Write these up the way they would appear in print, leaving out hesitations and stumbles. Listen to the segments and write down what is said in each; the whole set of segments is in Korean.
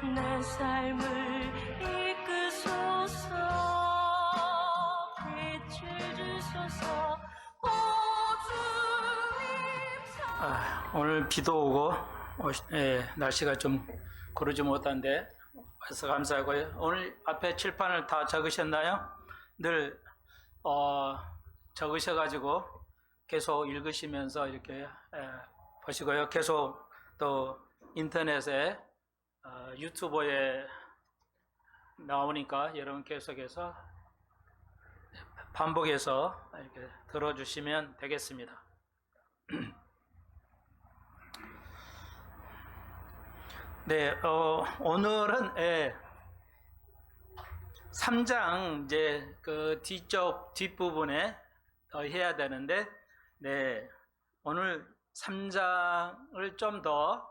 내 삶을 이끄소서. 빛을 주소서. 오 주님. 오늘 비도 오고 날씨가 좀 고르지 못한데 와서 감사하고요. 오늘 앞에 칠판을 다 적으셨나요? 늘 적으셔가지고 계속 읽으시면서 이렇게 보시고요. 계속 또 인터넷에 유튜브에 나오니까 여러분 계속해서 반복해서 이렇게 들어주시면 되겠습니다. 네, 오늘은 3장 이제 그 뒷부분에 더 해야 되는데, 네, 오늘 3장을 좀 더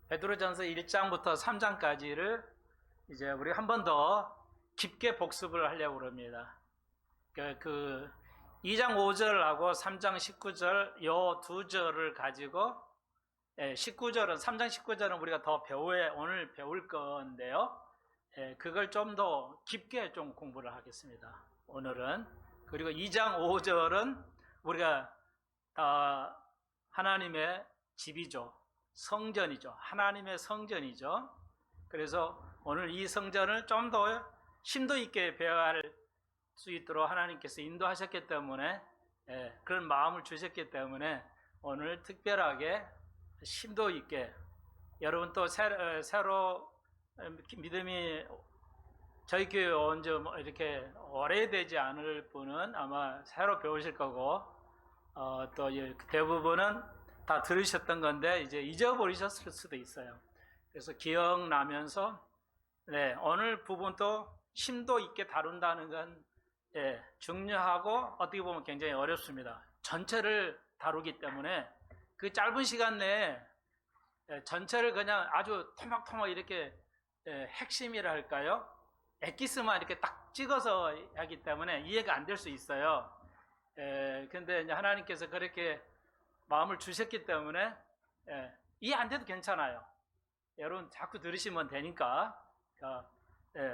베드로전서 1장부터 3장까지를 이제 우리 한 번 더 깊게 복습을 하려고 합니다. 그 2장 5절하고 3장 19절 요 두 절을 가지고 19절은 3장 19절은 우리가 더 오늘 배울 건데요. 그걸 좀 더 깊게 좀 공부를 하겠습니다. 오늘은. 그리고 2장 5절은 우리가 하나님의 집이죠. 성전이죠. 하나님의 성전이죠. 그래서 오늘 이 성전을 좀 더 심도 있게 배워할 수 있도록 하나님께서 인도하셨기 때문에 그런 마음을 주셨기 때문에 오늘 특별하게 심도 있게 여러분 또 새로 믿음이 저희 교회에 온 지 이렇게 오래되지 않을 분은 아마 새로 배우실 거고 또 대부분은 다 들으셨던 건데 이제 잊어버리셨을 수도 있어요. 그래서 기억나면서 오늘 부분도 심도 있게 다룬다는 건 중요하고 어떻게 보면 굉장히 어렵습니다. 전체를 다루기 때문에 그 짧은 시간 내에 전체를 그냥 아주 토막토막 이렇게 핵심이라 할까요? 엑기스만 이렇게 딱 찍어서 하기 때문에 이해가 안 될 수 있어요. 근데 이제 하나님께서 그렇게 마음을 주셨기 때문에 이해 안 돼도 괜찮아요. 여러분 자꾸 들으시면 되니까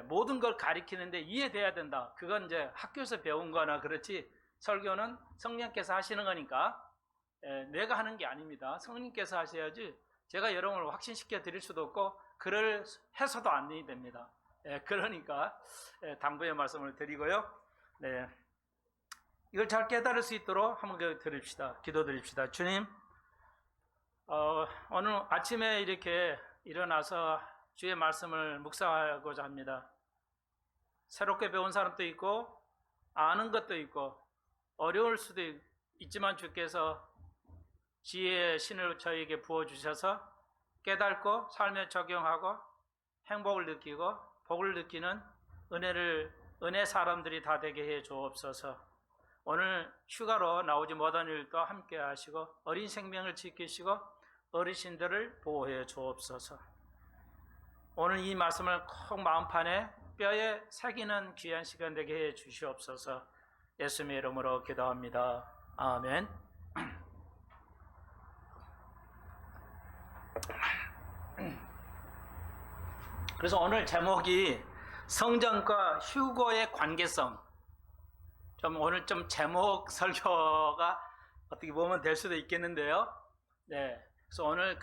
모든 걸 가리키는데 이해돼야 된다. 그건 이제 학교에서 배운 거나 그렇지 설교는 성령께서 하시는 거니까 내가 하는 게 아닙니다. 성령께서 하셔야지 제가 여러분을 확신시켜 드릴 수도 없고 그럴 해서도 안 됩니다. 그러니까 당부의 말씀을 드리고요. 이걸 잘 깨달을 수 있도록 한번 드립시다. 기도 드립시다. 주님, 오늘 아침에 이렇게 일어나서 주의 말씀을 묵상하고자 합니다. 새롭게 배운 사람도 있고 아는 것도 있고 어려울 수도 있지만 주께서 지혜의 신을 저에게 부어주셔서 깨닫고 삶에 적용하고 행복을 느끼고 복을 느끼는 은혜 사람들이 다 되게 해 주옵소서. 오늘 휴가로 나오지 못한 일도 함께 하시고 어린 생명을 지키시고 어르신들을 보호해 주옵소서. 오늘 이 말씀을 꼭 마음판에 뼈에 새기는 귀한 시간 되게 해 주시옵소서. 예수님의 이름으로 기도합니다. 아멘. 그래서 오늘 제목이 성전과 휴거의 관계성. 오늘 좀 제목 설교가 어떻게 보면 될 수도 있겠는데요. 그래서 오늘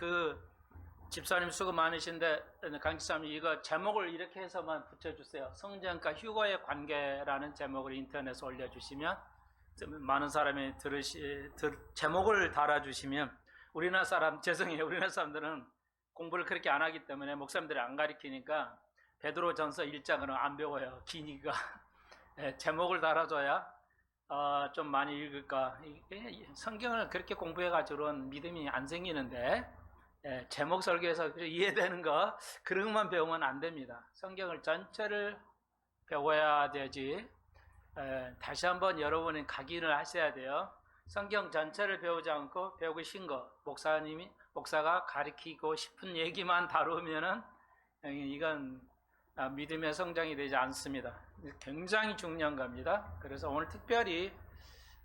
집사님 수고 많으신데 강 집사님 이거 제목을 이렇게 해서만 붙여주세요. 성전과 휴거의 관계라는 제목을 인터넷에 올려주시면 많은 사람이 제목을 달아주시면 우리나라 사람들은 공부를 그렇게 안 하기 때문에 목사님들이 안 가르치니까 베드로전서 1장은 안 배워요. 기니까 제목을 달아줘야 좀 많이 읽을까. 성경을 그렇게 공부해가지고는 믿음이 안 생기는데 제목 설교해서 이해되는 거 그런 것만 배우면 안 됩니다. 성경을 전체를 배워야 되지. 다시 한번 여러분이 각인을 하셔야 돼요. 성경 전체를 배우지 않고 배우고 싶은 거 목사가 가르치고 싶은 얘기만 다루면은 이건 믿음의 성장이 되지 않습니다. 굉장히 중요한 겁니다. 그래서 오늘 특별히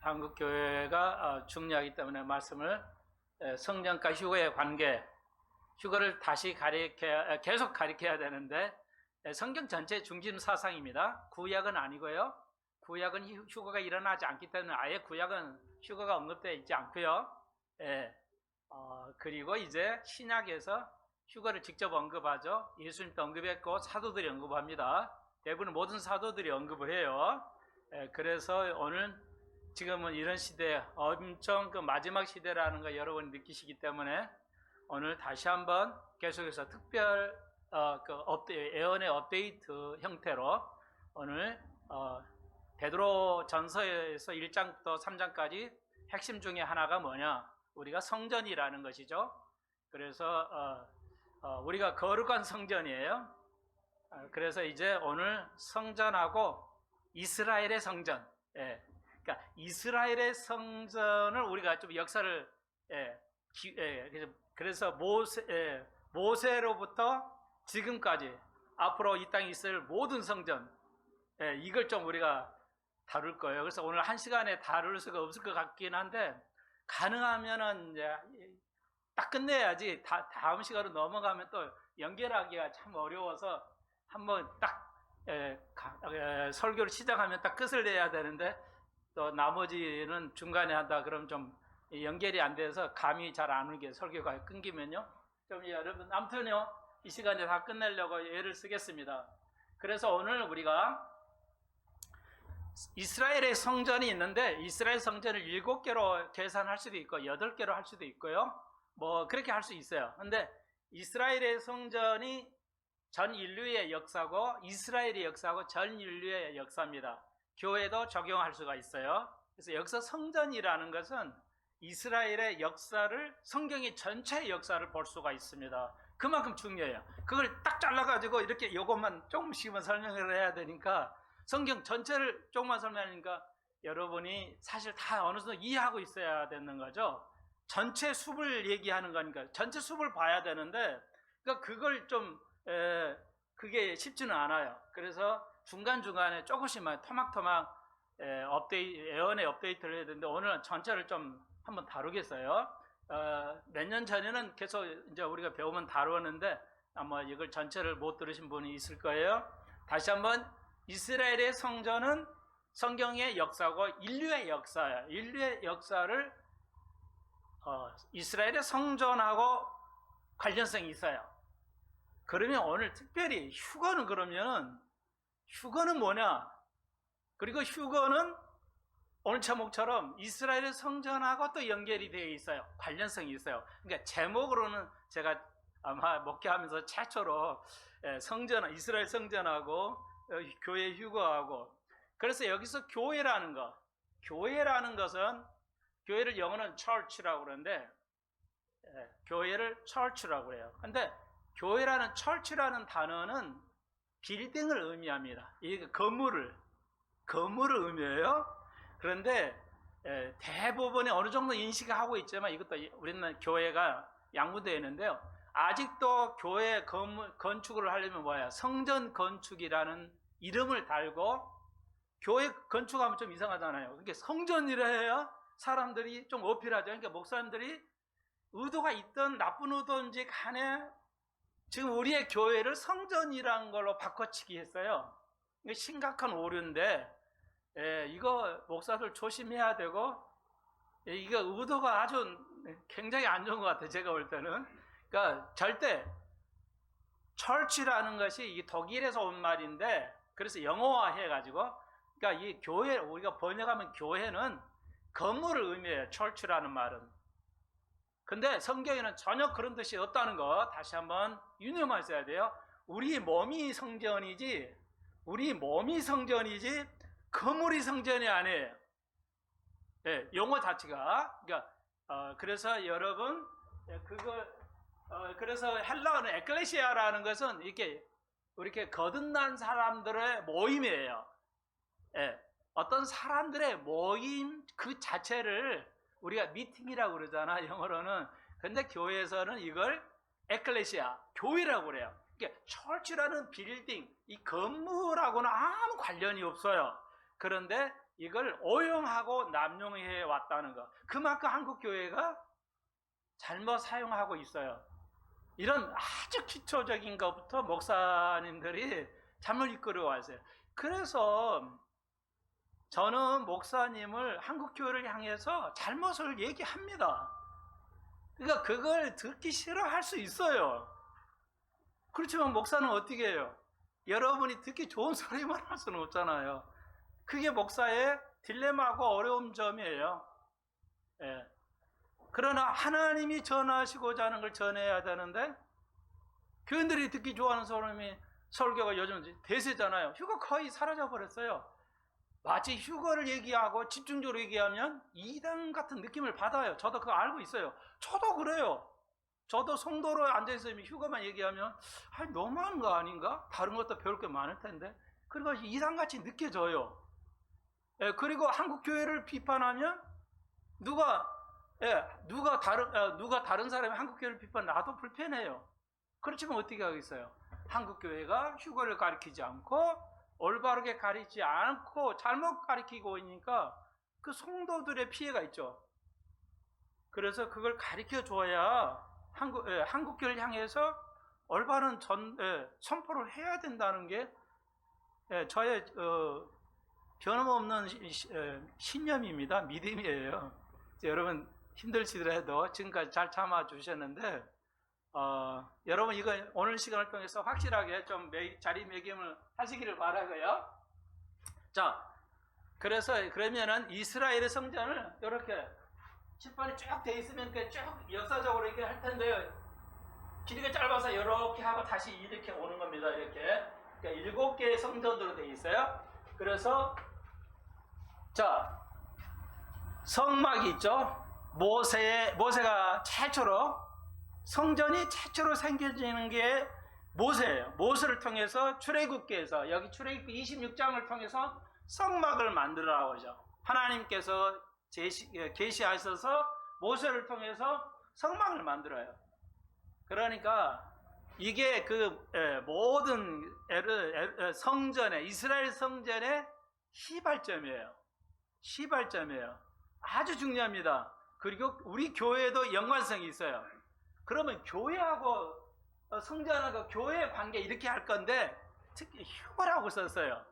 한국교회가 중요하기 때문에 말씀을 성전과 휴거의 관계, 휴거를 다시 계속 가리켜야 되는데 성경 전체 중심 사상입니다. 구약은 아니고요. 구약은 휴거가 일어나지 않기 때문에 아예 구약은 휴거가 언급되어 있지 않고요. 예, 그리고 이제 신약에서 휴거를 직접 언급하죠. 예수님도 언급했고 사도들이 언급합니다. 대부분 모든 사도들이 언급을 해요. 예, 그래서 오늘 지금은 이런 시대, 엄청 그 마지막 시대라는 거 여러분이 느끼시기 때문에 오늘 다시 한번 계속해서 특별 예언의 업데이트 형태로 오늘 베드로 전서에서 1장부터 3장까지 핵심 중에 하나가 뭐냐? 우리가 성전이라는 것이죠. 그래서 우리가 거룩한 성전이에요. 그래서 이제 오늘 성전하고 이스라엘의 성전, 예, 그러니까 이스라엘의 성전을 우리가 좀 역사를 그래서 모세로부터 지금까지 앞으로 이 땅에 있을 모든 성전, 이걸 좀 우리가 다룰 거예요. 그래서 오늘 한 시간에 다룰 수가 없을 것 같긴 한데 가능하면은 이제 딱 끝내야지. 다음 시간으로 넘어가면 또 연결하기가 참 어려워서 한번 딱 설교를 시작하면 딱 끝을 내야 되는데 또 나머지는 중간에 한다 그러면 좀 연결이 안 돼서 감이 잘 안 오게 설교가 끊기면요. 좀 여러분 아무튼요 이 시간에 다 끝내려고 애를 쓰겠습니다. 그래서 오늘 우리가 이스라엘의 성전이 있는데 이스라엘 성전을 7개로 계산할 수도 있고 8개로 할 수도 있고요. 뭐 그렇게 할 수 있어요. 근데 이스라엘의 성전이 전 인류의 역사고 이스라엘의 역사고 전 인류의 역사입니다. 교회도 적용할 수가 있어요. 그래서 여기서 성전이라는 것은 이스라엘의 역사를 성경의 전체 역사를 볼 수가 있습니다. 그만큼 중요해요. 그걸 딱 잘라가지고 이렇게 이것만 조금씩만 설명을 해야 되니까 성경 전체를 조금만 설명하니까 여러분이 사실 다 어느 정도 이해하고 있어야 되는 거죠. 전체 숲을 얘기하는 거니까 전체 숲을 봐야 되는데 그러니까 그걸 좀 그게 쉽지는 않아요. 그래서 중간중간에 조금씩만 토막토막 예언의 업데이트를 해야 되는데 오늘은 전체를 좀 한번 다루겠어요. 몇 년 전에는 계속 이제 우리가 배우면 다루었는데 아마 이걸 전체를 못 들으신 분이 있을 거예요. 다시 한번 이스라엘의 성전은 성경의 역사고 인류의 역사예요. 인류의 역사를 이스라엘의 성전하고 관련성이 있어요. 그러면 오늘 특별히 휴거는 뭐냐? 그리고 휴거는 오늘 제목처럼 이스라엘의 성전하고 또 연결이 되어 있어요. 관련성이 있어요. 그러니까 제목으로는 제가 아마 목회하면서 최초로 이스라엘 성전하고 교회 휴거하고 그래서 여기서 교회라는 것은 교회를 영어는 church라고 그러는데 교회를 church라고 해요. 근데 교회라는 church라는 단어는 빌딩을 의미합니다. 이 건물을 의미해요. 그런데 대부분이 어느 정도 인식하고 있지만 이것도 우리는 교회가 양분되어 있는데요. 아직도 교회 건축을 하려면 뭐야? 성전 건축이라는 이름을 달고 교회 건축하면 좀 이상하잖아요. 그러니까 성전이라 해야 사람들이 좀 어필하죠. 그러니까 목사님들이 의도가 있든 나쁜 의도인지 간에 지금 우리의 교회를 성전이라는 걸로 바꿔치기 했어요. 이게 심각한 오류인데 이거 목사들 조심해야 되고 이거 의도가 아주 굉장히 안 좋은 것 같아요. 제가 볼 때는. 그러니까 절대 철치라는 것이 이 독일에서 온 말인데 그래서 영어화 해가지고 그러니까 이 교회 우리가 번역하면 교회는 건물을 의미해요. 철치라는 말은. 근데 성경에는 전혀 그런 뜻이 없다는 거 다시 한번 유념하셔야 돼요. 우리 몸이 성전이지 건물이 성전이 아니에요. 용어 자체가. 그러니까 그래서 여러분 그래서 헬라어는 에클레시아라는 것은 이렇게 거듭난 사람들의 모임이에요. 어떤 사람들의 모임 그 자체를 우리가 미팅이라고 그러잖아 영어로는. 근데 교회에서는 이걸 에클레시아 교회라고 그래요. 그러니까 철치라는 빌딩 이 건물하고는 아무 관련이 없어요. 그런데 이걸 오용하고 남용해 왔다는 거. 그만큼 한국 교회가 잘못 사용하고 있어요. 이런 아주 기초적인 것부터 목사님들이 잠을 이끌어 왔어요. 그래서 저는 목사님을 한국교회를 향해서 잘못을 얘기합니다. 그러니까 그걸 듣기 싫어할 수 있어요. 그렇지만 목사는 어떻게 해요? 여러분이 듣기 좋은 소리만 할 수는 없잖아요. 그게 목사의 딜레마하고 어려운 점이에요. 예. 그러나 하나님이 전하시고자 하는 걸 전해야 되는데 교인들이 듣기 좋아하는 사람이 설교가 요즘 대세잖아요. 휴거 거의 사라져 버렸어요. 마치 휴거를 얘기하고 집중적으로 얘기하면 이단 같은 느낌을 받아요. 저도 그거 알고 있어요. 저도 그래요. 저도 성도로 앉아있으면 휴거만 얘기하면 너무한 거 아닌가? 다른 것도 배울 게 많을 텐데 그리고 이상같이 느껴져요. 예, 그리고 한국 교회를 비판하면 누가 다른 사람이 한국 교회를 비판 나도 불편해요. 그렇지만 어떻게 하겠어요? 한국 교회가 휴거를 가리키지 않고 올바르게 가리지 않고 잘못 가리키고 있으니까 그 성도들의 피해가 있죠. 그래서 그걸 가리켜 줘야 한국 교회를 향해서 올바른 선포를 해야 된다는 게 저의 변함없는 신념입니다. 믿음이에요. 여러분 힘들시더라도 지금까지 잘 참아 주셨는데 여러분 이거 오늘 시간을 통해서 확실하게 좀 자리매김을 하시기를 바라고요. 자, 그러면은 이스라엘의 성전을 이렇게 칠판이 쭉 돼 있으면 쭉 역사적으로 이렇게 할 텐데요. 길이가 짧아서 이렇게 하고 다시 이렇게 오는 겁니다. 이렇게. 그러니까 7개의 성전으로 돼 있어요. 그래서 자, 성막이 있죠. 모세가 성전이 최초로 생겨지는 게 모세예요. 모세를 통해서 출애굽기에서 여기 출애굽기 26장을 통해서 성막을 만들라고 하죠. 하나님께서 계시하셔서 모세를 통해서 성막을 만들어요. 그러니까 이게 그 모든 성전의 이스라엘 성전의 시발점이에요. 아주 중요합니다. 그리고 우리 교회도 연관성이 있어요. 그러면 교회하고 성전하고 교회의 관계 이렇게 할 건데 특히 휴거라고 썼어요.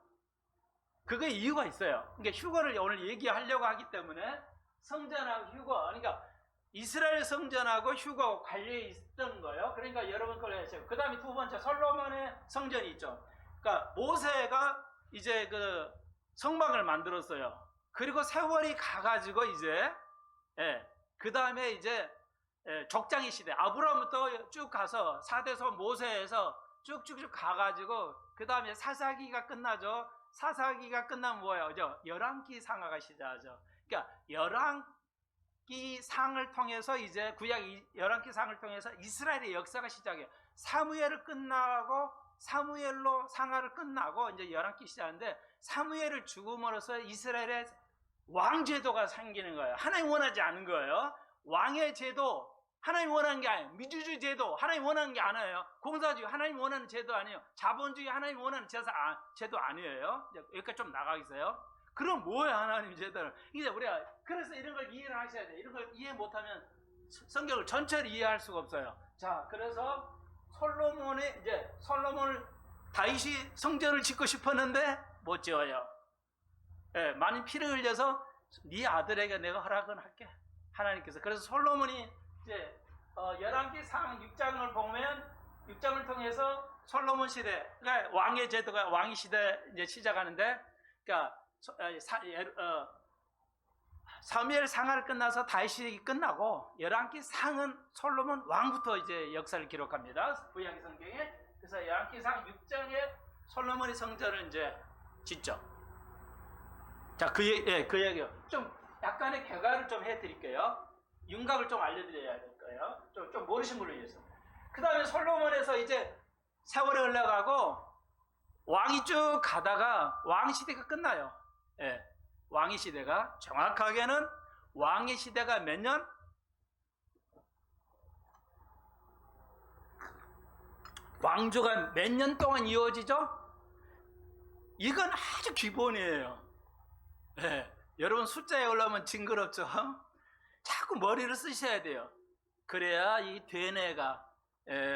그게 이유가 있어요. 그러니까 휴거를 오늘 얘기하려고 하기 때문에 성전하고 휴거, 그러니까 이스라엘 성전하고 휴거 관련이 있던 거예요. 그러니까 여러분 그걸 했어요. 그 다음에 두 번째 솔로몬의 성전이 있죠. 그러니까 모세가 이제 그 성막을 만들었어요. 그리고 세월이 가가지고 이제 그 다음에 이제 족장의 시대 아브라함부터 쭉 가서 사대서 모세에서 쭉쭉쭉 가가지고 그 다음에 사사기가 끝나죠. 사사기가 끝나면 뭐예요? 열왕기 상하가 시작하죠. 그러니까 열왕기 상을 통해서 이제 구약 열왕기 상을 통해서 이스라엘의 역사가 시작해요. 사무엘을 끝나고 사무엘로 상하를 끝나고 이제 열왕기 시작하는데 사무엘을 죽음으로써 이스라엘의 왕제도가 생기는 거예요. 하나님 원하지 않은 거예요. 왕의 제도 하나님 원하는 게 아니에요. 민주주의 제도 하나님 원하는 게 아니에요. 공사주의 하나님 원하는 제도 아니에요. 자본주의 하나님 원하는 제도 아니에요. 여기까지 좀 나가겠어요. 그럼 뭐예요 하나님 제도는? 이제 우리가 그래서 이런 걸 이해를 하셔야 돼요. 이런 걸 이해 못하면 성경을 전체를 이해할 수가 없어요. 자, 그래서 솔로몬을 다윗이 성전을 짓고 싶었는데 못 지어요. 많은 피를 흘려서 네 아들에게 내가 허락은 할게. 하나님께서. 그래서 솔로몬이 이제 열왕기상 6장을 보면 6장을 통해서 솔로몬 시대, 그러니까 왕의 제도가 왕의 시대 이제 시작하는데, 그러니까 사무엘 상하를 끝나서 다윗이 끝나고 열왕기상은 솔로몬 왕부터 이제 역사를 기록합니다. 구약 성경에. 그래서 열왕기상 6장에 솔로몬의 성전을 이제 짓죠. 자, 그 얘기요. 좀 약간의 개괄을 좀 해드릴게요. 윤곽을 좀 알려드려야 될 거예요. 좀 모르신 분을 위해서. 그 다음에 솔로몬에서 이제 세월이 흘러가고 왕이 쭉 가다가 왕 시대가 끝나요. 왕의 시대가 정확하게는 왕의 시대가 몇 년? 왕조가 몇 년 동안 이어지죠? 이건 아주 기본이에요. 여러분 숫자에 올라오면 징그럽죠? 자꾸 머리를 쓰셔야 돼요. 그래야 이 되뇌가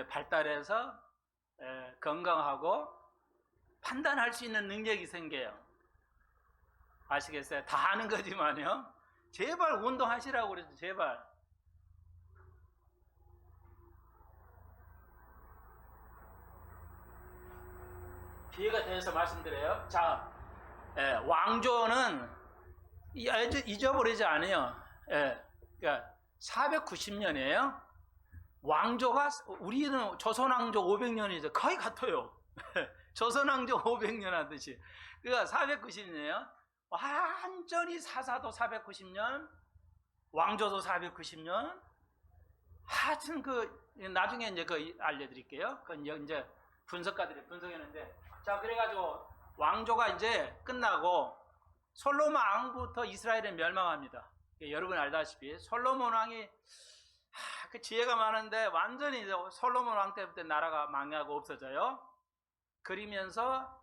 발달해서 건강하고 판단할 수 있는 능력이 생겨요. 아시겠어요? 다 아는 거지만요. 제발 운동하시라고 그래서 제발. 기회가 돼서 말씀드려요. 자, 왕조는 잊어버리지 않아요. 그러니까 490년이에요. 왕조가 우리는 조선왕조 500년이죠. 거의 같아요. 조선왕조 500년 하듯이. 그러니까 490년이에요. 완전히 사사도 490년, 왕조도 490년. 하여튼 나중에 이제 알려드릴게요. 그건 이제 분석가들이 분석했는데, 자, 그래가지고 왕조가 이제 끝나고 솔로몬 왕부터 이스라엘은 멸망합니다. 여러분 알다시피 솔로몬 왕이 그 지혜가 많은데 완전히 이제 솔로몬 왕 때부터 나라가 망하고 없어져요. 그러면서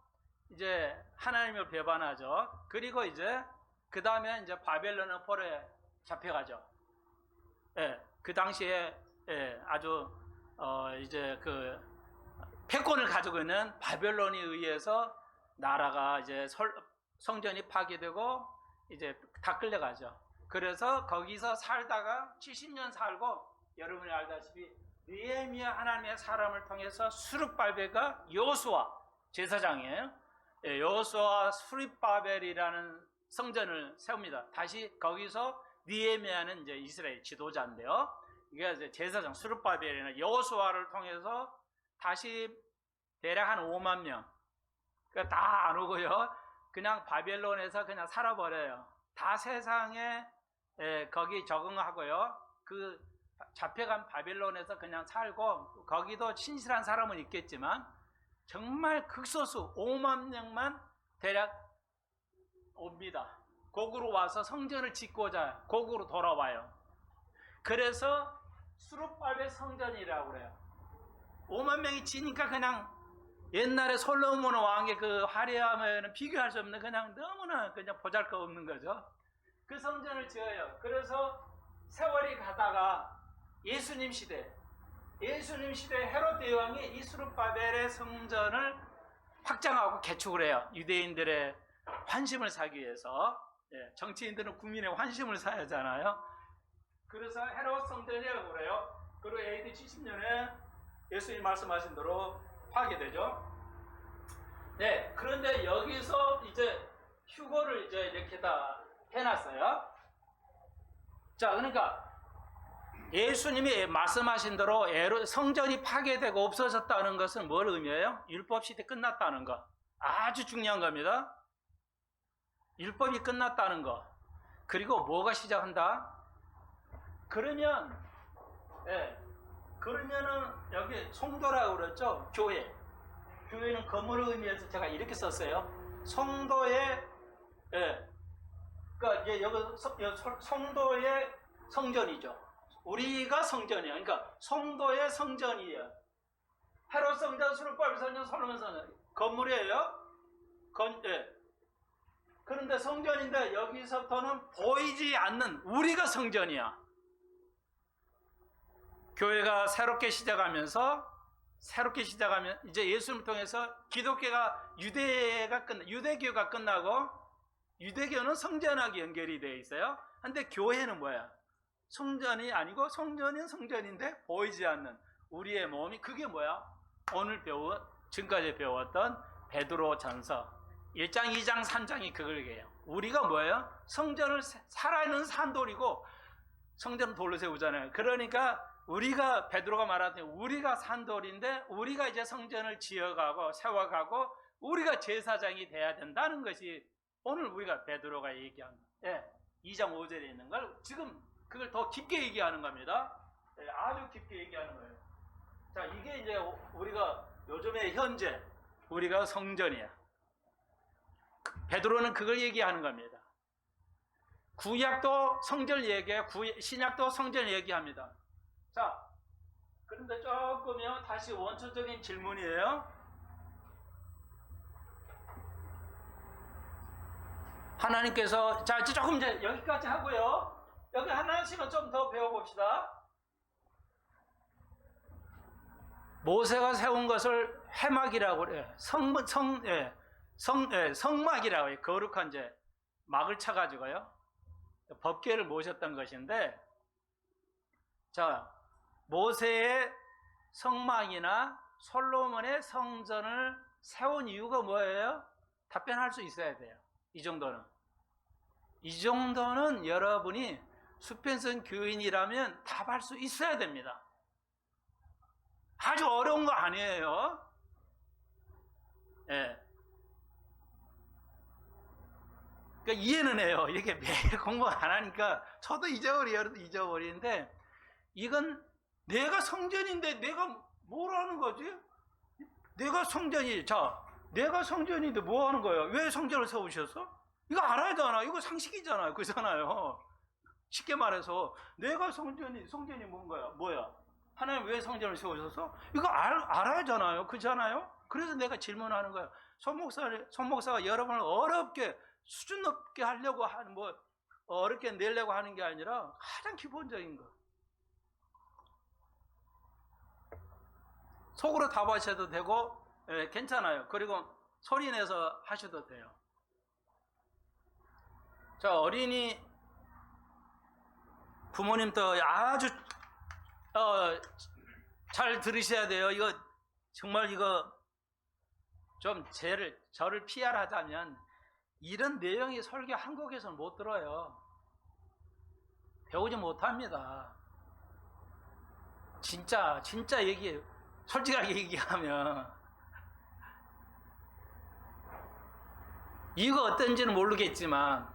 이제 하나님을 배반하죠. 그리고 이제 그 다음에 이제 바벨론의 포로에 잡혀가죠. 그 당시에 아주 이제 패권을 가지고 있는 바벨론에 의해서 나라가 이제 성전이 파괴되고 이제 다 끌려가죠. 그래서 거기서 살다가 70년 살고 여러분이 알다시피 느헤미야 하나님의 사람을 통해서 수룹바벨과 여호수아 제사장이에요. 여호수아 수룹바벨이라는 성전을 세웁니다. 다시 거기서 느헤미야는 이제 이스라엘 지도자인데요. 이게 이제 제사장 수룹바벨이나 여호수아를 통해서 다시 대략 한 5만 명. 그러니까 다 안 오고요. 그냥 바벨론에서 그냥 살아버려요. 다 세상에 거기 적응하고요. 그 잡혀간 바벨론에서 그냥 살고 거기도 신실한 사람은 있겠지만 정말 극소수 5만 명만 대략 옵니다. 곡으로 와서 성전을 짓고자 곡으로 돌아와요. 그래서 수룹바벨 성전이라고 그래요. 5만 명이 지니까 그냥 옛날에 솔로몬 왕의 그 화려함에는 비교할 수 없는 그냥 너무나 그냥 보잘것없는 거죠. 그 성전을 지어요. 그래서 세월이 가다가 예수님 시대 헤롯 왕이 이 수룹바벨의 성전을 확장하고 개축을 해요. 유대인들의 환심을 사기 위해서. 정치인들은 국민의 환심을 사야 하잖아요. 그래서 헤롯 성전이라고 그래요. 그리고 AD 70년에 예수님 말씀하신 대로 파괴되죠. 네, 그런데 여기서 이제 휴거를 이제 이렇게 다 해놨어요. 자, 그러니까 예수님이 말씀하신 대로 성전이 파괴되고 없어졌다는 것은 뭘 의미해요? 율법 시대 끝났다는 거. 아주 중요한 겁니다. 율법이 끝났다는 거. 그리고 뭐가 시작한다? 그러면은 여기 성도라고 그랬죠? 교회. 교회는 건물을 의미해서 제가 이렇게 썼어요. 성도의 그러니까 이제 여기 성도의 성전이죠. 우리가 성전이에요. 그러니까 성도의 성전이에요. 헤롯 성전, 수룹바벨 성전, 솔로몬 성전 건물이에요. 그런데 성전인데 여기서부터는 보이지 않는 우리가 성전이야. 교회가 새롭게 시작하면 이제 예수님을 통해서 기독교가 유대교가 끝나고 유대교는 성전하고 연결이 되어 있어요. 근데 교회는 뭐야? 성전이 아니고 성전은 성전인데 보이지 않는 우리의 몸이 그게 뭐야? 오늘 지금까지 배웠던 베드로전서 1장, 2장, 3장이 그걸 얘기해요. 우리가 뭐예요? 성전을 살아있는 산돌이고 성전은 돌로 세우잖아요. 그러니까 우리가 베드로가 말하던 우리가 산돌인데 우리가 이제 성전을 지어가고 세워가고 우리가 제사장이 돼야 된다는 것이 오늘 우리가 베드로가 얘기한 2장 5절에 있는 걸 지금 그걸 더 깊게 얘기하는 겁니다. 아주 깊게 얘기하는 거예요. 자, 이게 이제 우리가 요즘에 현재 우리가 성전이야. 베드로는 그걸 얘기하는 겁니다. 구약도 성전 얘기해, 신약도 성전 얘기합니다. 자, 그런데 조금요 다시 원초적인 질문이에요. 하나님께서 자 조금 이제 여기까지 하고요. 여기 하나씩은 좀 더 배워봅시다. 모세가 세운 것을 회막이라고 그래요. 성막이라고 해요. 거룩한 이제 막을 쳐가지고요. 법궤를 모셨던 것인데, 자, 모세의 성막이나 솔로몬의 성전을 세운 이유가 뭐예요? 답변할 수 있어야 돼요. 이 정도는 여러분이 수평성 교인이라면 답할 수 있어야 됩니다. 아주 어려운 거 아니에요. 예. 그러니까 이해는 해요. 이렇게 매일 공부 안 하니까 저도 잊어버리는데, 이건 내가 성전인데 내가 뭘 하는 거지? 내가 성전인데 뭐 하는 거예요? 왜 성전을 세우셨어? 이거 알아야 되잖아. 이거 상식이잖아요. 그잖아요. 쉽게 말해서 내가 성전이 뭔가요? 뭐야? 하나님 왜 성전을 세우셔서? 이거 알아야잖아요. 그잖아요. 그래서 내가 질문하는 거예요. 손 목사가 여러분을 어렵게 수준 높게 하려고 하는 어렵게 내려고 하는 게 아니라 가장 기본적인 거. 속으로 답하셔도 되고 괜찮아요. 그리고 소리 내서 하셔도 돼요. 자, 어린이 부모님도 아주 잘 들으셔야 돼요. 이거 정말 좀 저를 피하자면 이런 내용의 설교 한국에서는 못 들어요. 배우지 못합니다. 진짜 솔직하게 얘기하면 이거 어떤지는 모르겠지만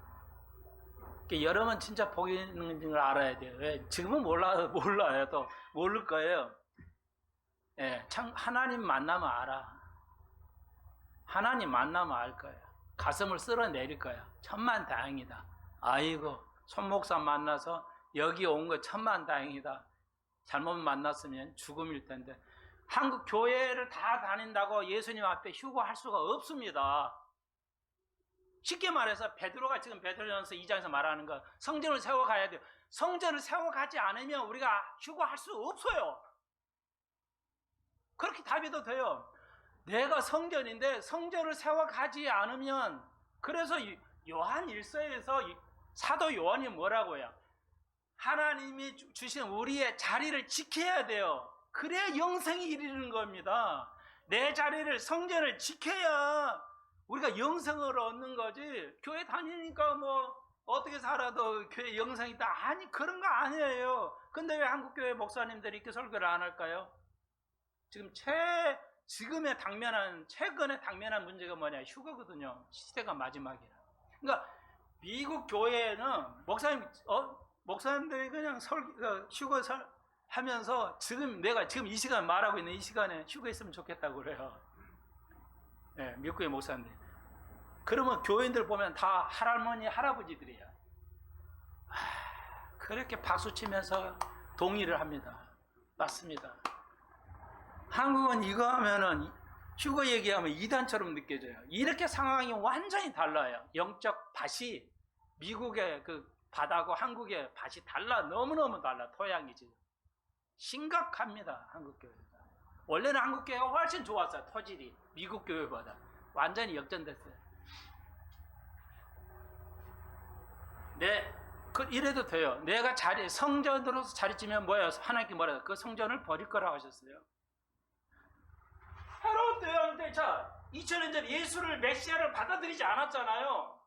여러분 진짜 복이 있는 걸 알아야 돼요. 왜? 지금은 몰라요. 또 모를 거예요. 예, 참 하나님 만나면 알아. 하나님 만나면 알 거예요. 가슴을 쓸어내릴 거야. 천만다행이다. 아이고, 손목사 만나서 여기 온 거 천만다행이다. 잘못 만났으면 죽음일 텐데. 한국 교회를 다 다닌다고 예수님 앞에 휴거할 수가 없습니다. 쉽게 말해서 베드로가 지금 베드로전서 2장에서 말하는 거, 성전을 세워가야 돼요. 성전을 세워가지 않으면 우리가 휴거할 수 없어요. 그렇게 답해도 돼요. 내가 성전인데 성전을 세워가지 않으면, 그래서 요한 1서에서 사도 요한이 뭐라고 해요? 하나님이 주신 우리의 자리를 지켜야 돼요. 그래야 영생이 이르는 겁니다. 내 자리를, 성전을 지켜야 우리가 영생을 얻는 거지. 교회 다니니까 어떻게 살아도 교회 영생이 있다. 아니, 그런 거 아니에요. 근데 왜 한국교회 목사님들이 이렇게 설교를 안 할까요? 최근에 당면한 문제가 뭐냐? 휴거거든요. 시대가 마지막이라. 그러니까 미국 교회는 목사님들이 그냥 휴거 하면서 내가 지금 이 시간 말하고 있는 이 시간에 휴거했으면 좋겠다고 그래요. 네, 미국의 목사님들. 그러면 교인들 보면 다 할머니, 할아버지들이야. 그렇게 박수치면서 동의를 합니다. 맞습니다. 한국은 이거 하면은 휴거 얘기하면 이단처럼 느껴져요. 이렇게 상황이 완전히 달라요. 영적 밭이 미국의 그 밭하고 한국의 밭이 너무너무 달라. 토양이지. 심각합니다. 한국 교회가. 원래는 한국 교회가 훨씬 좋았어요. 토질이 미국 교회보다 완전히 역전됐어요. 이래도 돼요. 내가 성전으로서 자리 찌면 뭐예요? 하나님께 뭐라 그 성전을 버릴 거라고 하셨어요. 헤롯 대왕 자 2000년 전에 예수를 메시아를 받아들이지 않았잖아요.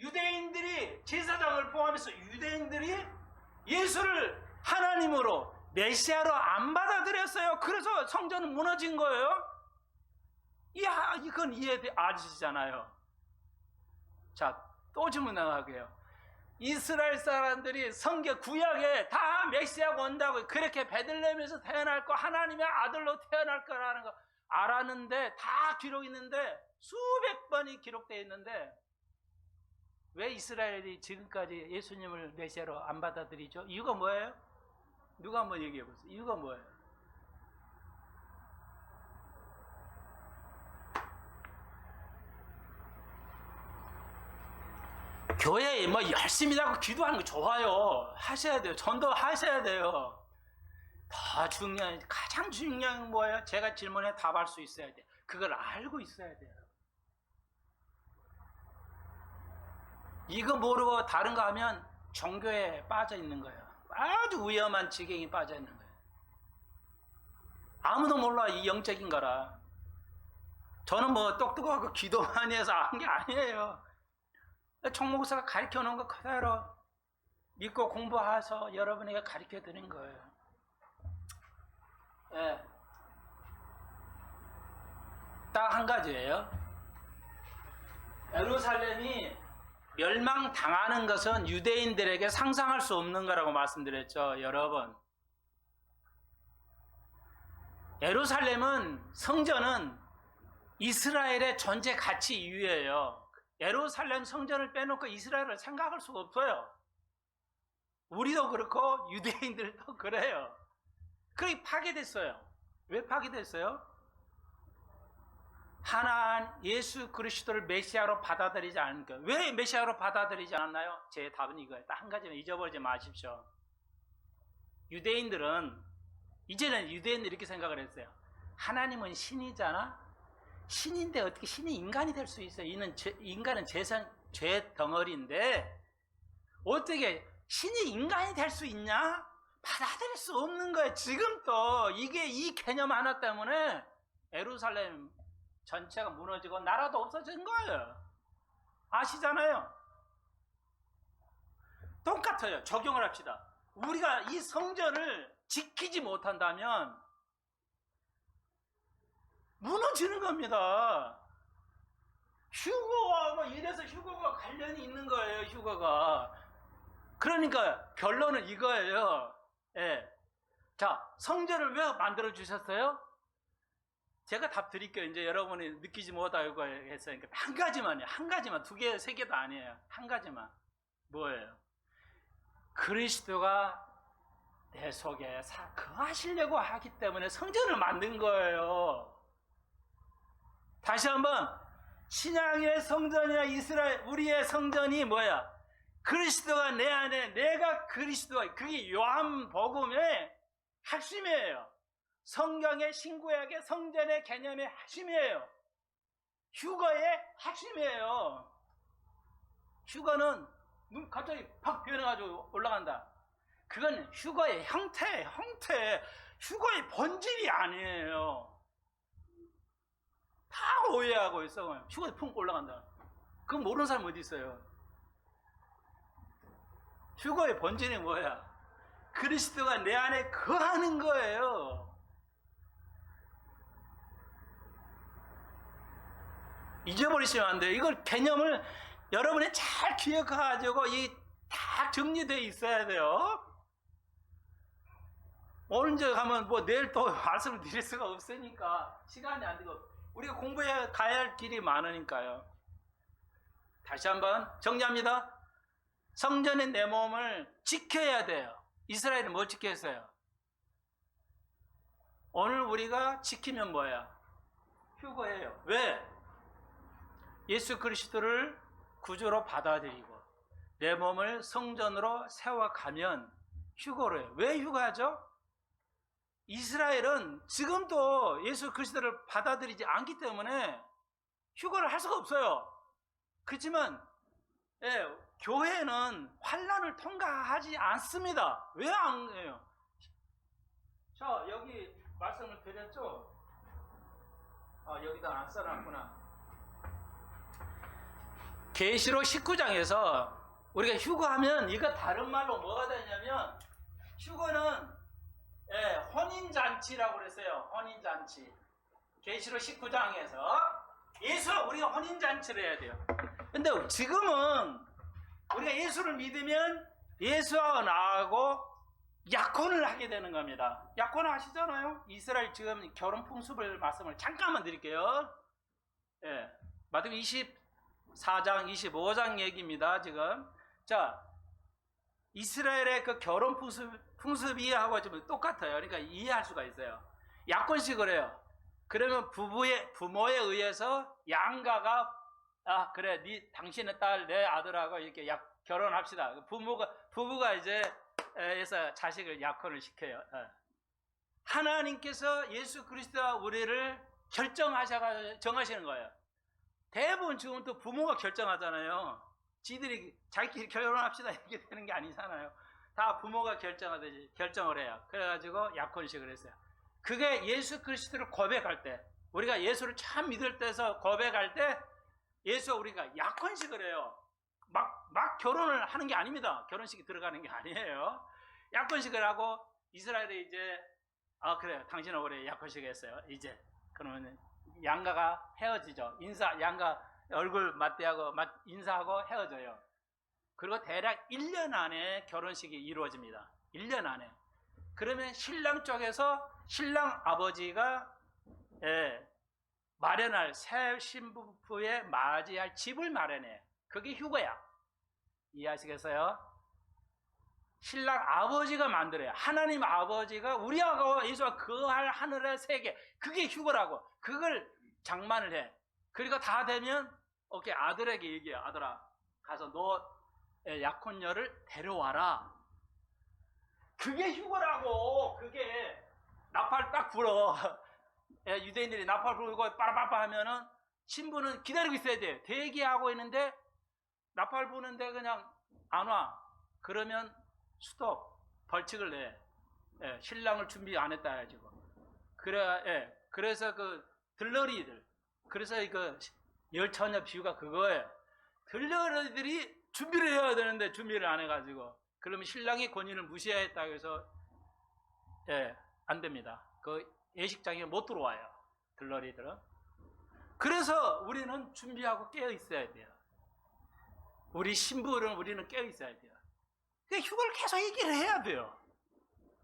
유대인들이, 제사장을 포함해서 유대인들이 예수를 하나님으로 메시아로 안 받아들였어요. 그래서 성전은 무너진 거예요. 이건 이해아시잖아요. 자, 또 질문 나가게요. 이스라엘 사람들이 구약에 다 메시아가 온다고 그렇게 베들레헴에서 태어날 거, 하나님의 아들로 태어날 거라는 거 알았는데, 다 기록 있는데, 수백 번이 기록되어 있는데, 왜 이스라엘이 지금까지 예수님을 메시아로 안 받아들이죠? 이유가 뭐예요? 누가 한번 얘기해 보세요. 이유가 뭐예요? 교회에 열심히 하고 기도하는 거 좋아요. 하셔야 돼요. 전도 하셔야 돼요. 가장 중요한 건 뭐예요? 제가 질문에 답할 수 있어야 돼. 그걸 알고 있어야 돼요. 이거 모르고 다른 거 하면 종교에 빠져 있는 거예요. 아주 위험한 지경에 빠져 있는 거예요. 아무도 몰라, 이 영적인 거라. 저는 뭐 똑똑하고 기도 많이 해서 한 게 아니에요. 총목사가 가르쳐 놓은 거 그대로 믿고 공부해서 여러분에게 가르쳐 드린 거예요. 예. 딱 한 가지예요. 예루살렘이 멸망당하는 것은 유대인들에게 상상할 수 없는 거라고 말씀드렸죠, 여러분. 예루살렘은, 성전은 이스라엘의 존재 가치 이유예요. 예루살렘 성전을 빼놓고 이스라엘을 생각할 수가 없어요. 우리도 그렇고 유대인들도 그래요. 그게 파괴됐어요. 왜 파괴됐어요? 예수 그리스도를 메시아로 받아들이지 않으니까. 왜 메시아로 받아들이지 않았나요? 제 답은 이거예요. 딱 한 가지만 잊어버리지 마십시오. 이제는 유대인들이 이렇게 생각을 했어요. 하나님은 신이잖아? 신인데 어떻게 신이 인간이 될 수 있어요? 인간은 죄 덩어리인데 어떻게 신이 인간이 될 수 있냐? 받아들일 수 없는 거예요. 지금도 이 개념 하나 때문에 예루살렘 전체가 무너지고 나라도 없어진 거예요. 아시잖아요. 똑같아요. 적용을 합시다. 우리가 이 성전을 지키지 못한다면 무너지는 겁니다. 휴거와 이래서 휴거가 관련이 있는 거예요. 휴거가. 그러니까 결론은 이거예요. 예. 자, 성전을 왜 만들어 주셨어요? 제가 답 드릴게요. 이제 여러분이 느끼지 못하고 했으니까 한 가지만요. 한 가지만. 2개, 3개도 아니에요. 한 가지만. 뭐예요? 그리스도가 내 속에 거하시려고 하기 때문에 성전을 만든 거예요. 다시 한번, 신앙의 성전이나 우리의 성전이 뭐야? 그리스도가 내 안에, 내가 그리스도가, 그게 요한복음의 핵심이에요. 성경의 신구약의 성전의 개념의 핵심이에요. 휴거의 핵심이에요. 휴거는 갑자기 팍 변해가지고 올라간다. 그건 휴거의 형태. 휴거의 본질이 아니에요. 다 오해하고 있어. 휴거에 푹 올라간다. 그건 모르는 사람 어디 있어요? 휴거의 본질이 뭐야? 그리스도가 내 안에 거하는 거예요. 잊어버리시면 안 돼요. 이걸 개념을 여러분이 잘 기억해가지고 다 정리되어 있어야 돼요. 오늘 가면 내일 또 말씀을 드릴 수가 없으니까 시간이 안 되고 우리가 공부해 가야 할 길이 많으니까요. 다시 한번 정리합니다. 성전의 내 몸을 지켜야 돼요. 이스라엘은 뭘 지켜야 했어요? 오늘 우리가 지키면 뭐야? 휴거예요. 왜? 예수 그리스도를 구주로 받아들이고 내 몸을 성전으로 세워가면 휴거로 해요. 왜 휴거하죠? 이스라엘은 지금도 예수 그리스도를 받아들이지 않기 때문에 휴거를 할 수가 없어요. 그렇지만 교회는 환난을 통과하지 않습니다. 왜 안 해요? 자, 여기 말씀을 드렸죠? 여기다 안 써놨구나. 계시록 19장에서 우리가 휴거하면 이거 다른 말로 뭐가 되냐면 휴거는 혼인잔치라고 그랬어요. 혼인잔치. 계시록 19장에서 예수와 우리가 혼인잔치를 해야 돼요. 근데 지금은 우리가 예수를 믿으면 예수와 나하고 약혼을 하게 되는 겁니다. 약혼 아시잖아요? 이스라엘 지금 결혼 풍습을 말씀을 잠깐만 드릴게요. 마태복음 24장, 25장 얘기입니다. 지금. 자, 이스라엘의 그 결혼 풍습이 하고 좀 똑같아요. 그러니까 이해할 수가 있어요. 약혼식을 해요. 그러면 부모에 의해서 양가가 그래, 당신의 딸, 내 아들하고 이렇게 결혼합시다. 부부가 이제 해서 자식을 약혼을 시켜요. 하나님께서 예수 그리스도와 우리를 정하시는 거예요. 대부분 지금 또 부모가 결정하잖아요. 지들이 자기끼리 결혼합시다 이렇게 되는 게 아니잖아요. 다 부모가 결정하듯이 결정을 해요. 그래가지고 약혼식을 했어요. 그게 예수 그리스도를 고백할 때, 우리가 예수를 참 믿을 때서 고백할 때 예수와 우리가 약혼식을 해요. 막 결혼을 하는 게 아닙니다. 결혼식이 들어가는 게 아니에요. 약혼식을 하고 이스라엘이 이제 그래요. 당신은 올해 약혼식 했어요. 이제 그러면 양가가 헤어지죠. 양가 얼굴 맞대하고 인사하고 헤어져요. 그리고 대략 1년 안에 결혼식이 이루어집니다. 1년 안에. 그러면 신랑 쪽에서 신랑 아버지가 마련할 새 신부에 맞이할 집을 마련해. 그게 휴거야. 이해하시겠어요? 신랑 아버지가 만들어요. 하나님 아버지가 우리하고 예수와 거할 하늘의 세계, 그게 휴거라고. 그걸 장만을 해. 그리고 다 되면 아들에게 얘기해. 아들아, 가서 너 약혼녀를 데려와라. 그게 휴거라고. 그게 나팔 딱 불어. 유대인들이 나팔 불고 빠라빠빠 하면은 신부는 기다리고 있어야 돼. 대기하고 있는데 나팔 부는데 그냥 안 와. 그러면 스톱, 벌칙을 내. 신랑을 준비 안 했다 해가지고. 그래서 그 들러리들, 그래서 그 열처녀 비유가 그거예요. 들러리들이 준비를 해야 되는데 준비를 안 해가지고, 그러면 신랑의 권위를 무시했다고 해서 안 됩니다. 그 예식장에 못 들어와요. 들러리들은. 그래서 우리는 준비하고 깨어 있어야 돼요. 우리 신부는 우리는 깨어 있어야 돼요. 휴거를 계속 얘기를 해야 돼요.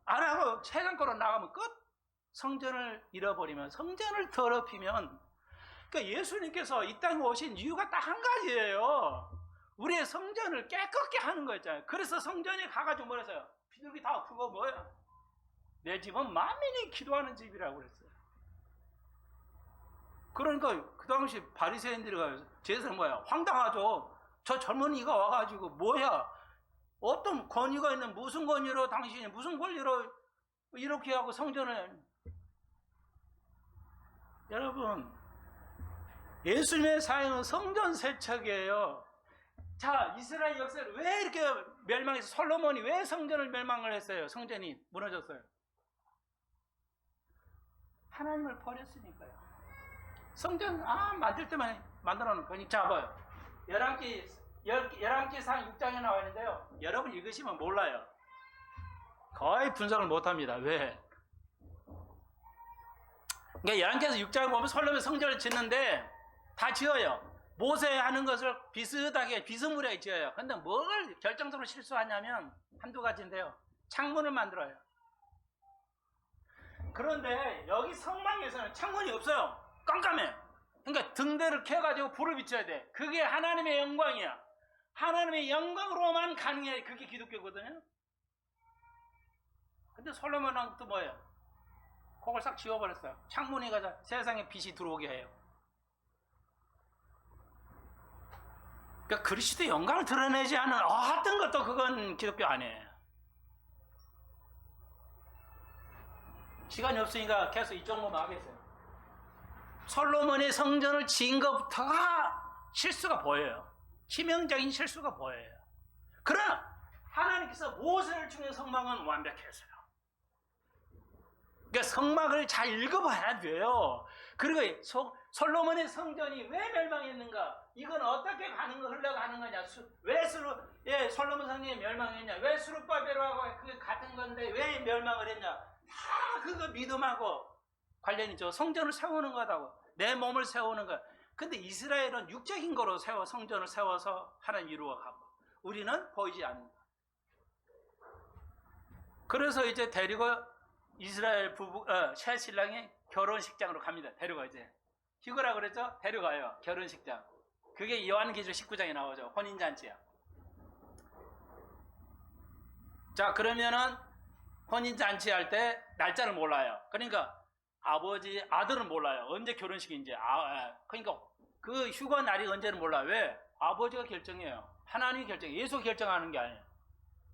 안 하고 세상으로 나가면 끝. 성전을 잃어버리면, 성전을 더럽히면, 그러니까 예수님께서 이 땅에 오신 이유가 딱 한 가지예요. 우리의 성전을 깨끗게 하는 거였잖아요. 그래서 성전에 가가지고 뭐랬어요? 비둘기 다 그거 뭐야? 내 집은 만민이 기도하는 집이라고 그랬어요. 그러니까 그 당시 바리새인들이 제사는 뭐야? 황당하죠. 저 젊은이가 와가지고 뭐야? 어떤 권위가 있는, 무슨 권위로 당신이 무슨 권리로 이렇게 하고 성전을. 여러분, 예수님의 사역은 성전 세척이에요. 자, 이스라엘 역사를 왜 이렇게 멸망해서, 솔로몬이 왜 성전을 멸망을 했어요? 성전이 무너졌어요. 하나님을 버렸으니까요. 성전 만들 때만 만들어 놓은 거니. 자, 봐요. 열왕기상 6장에 나와 있는데요. 여러분 읽으시면 몰라요. 거의 분석을 못합니다. 왜? 그러니까 열왕기에서 6장을 보면 솔로몬이 성전을 짓는데 다 지어요. 모세 하는 것을 비슷하게 비스무리하게 지어요. 근데 뭘 결정적으로 실수하냐면 한두 가지인데요. 창문을 만들어요. 그런데 여기 성막에서는 창문이 없어요. 깜깜해. 그러니까 등대를 켜가지고 불을 비춰야 돼. 그게 하나님의 영광이야. 하나님의 영광으로만 가능해. 그게 기독교거든요. 근데 솔로몬은 또 뭐예요? 그걸 싹 지워버렸어요. 창문이 가자 세상에 빛이 들어오게 해요. 그러니까 그리스도의 영광을 드러내지 않은 어떤 것도 그건 기독교 아니에요. 시간이 없으니까 계속 이쪽만 하겠어요. 솔로몬의 성전을 지은 것부터가 실수가 보여요. 치명적인 실수가 보여요. 그러나 하나님께서 모세를 통해 성막은 완벽했어요. 그러니까 성막을 잘 읽어봐야 돼요. 그리고 솔로몬의 성전이 왜 멸망했는가? 이건 어떻게 흘러가는 거냐? 왜 솔로몬 성전이 멸망했냐? 왜 스룹바벨하고 그게 같은 건데 왜 멸망을 했냐? 다 그거 믿음하고 관련이 있죠. 성전을 세우는 거다고. 내 몸을 세우는 거. 근데 이스라엘은 육적인 거로 성전을 세워서 하나님 이루어가고, 우리는 보이지 않는다. 그래서 이제 데리고 이스라엘 새 신랑이 결혼식장으로 갑니다. 데려가 이제. 휴거라고 그랬죠? 데려가요. 결혼식장. 그게 요한계시록 19장에 나오죠. 혼인잔치야. 자, 그러면은 혼인잔치 할 때 날짜를 몰라요. 그러니까 아들은 몰라요. 언제 결혼식인지. 그러니까 그 휴가 날이 언제는 몰라요. 왜? 아버지가 결정해요. 하나님이 결정해요. 예수가 결정하는 게 아니에요.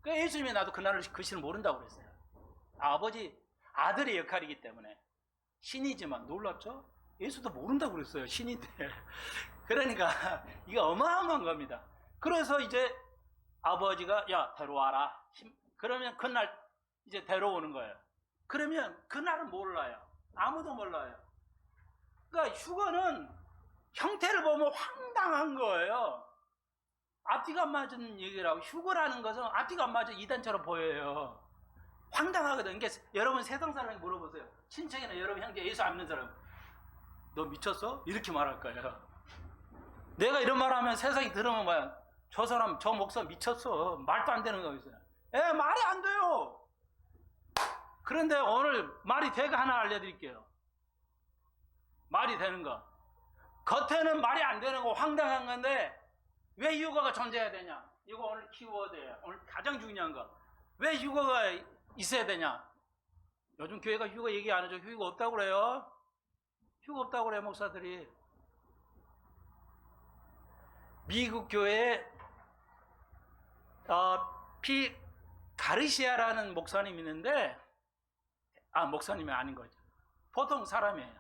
그 예수님이 나도 그날을 그 시를 모른다고 그랬어요. 아들의 역할이기 때문에. 신이지만 놀랍죠? 예수도 모른다고 그랬어요. 신인데. 그러니까 이게 어마어마한 겁니다. 그래서 이제 아버지가 야 데려와라. 그러면 그날 이제 데려오는 거예요. 그러면 그날은 몰라요. 아무도 몰라요. 그러니까 휴거는 형태를 보면 황당한 거예요. 앞뒤가 안 맞은 얘기라고. 휴거라는 것은 앞뒤가 안 맞은 이단처럼 보여요. 황당하거든. 그러니까 여러분 세상 사람에게 물어보세요. 친척이나 여러분 형제 예수 안 믿는 사람, 너 미쳤어? 이렇게 말할 거예요. 내가 이런 말 하면 세상이 들으면 뭐야? 저 사람, 저 목사 미쳤어. 말도 안 되는 거 있어요. 말이 안 돼요. 그런데 오늘 말이 되게 하나 알려드릴게요. 말이 되는 거. 겉에는 말이 안 되는 거 황당한 건데 왜 휴거가 존재해야 되냐? 이거 오늘 키워드예요. 오늘 가장 중요한 거. 왜 휴거가 있어야 되냐? 요즘 교회가 휴거 얘기 안 하죠. 휴거 없다고 그래요. 휴거 없다고 그래요, 목사들이. 미국 교회에 피 가르시아라는 목사님이 있는데, 목사님이 아닌 거죠. 보통 사람이에요.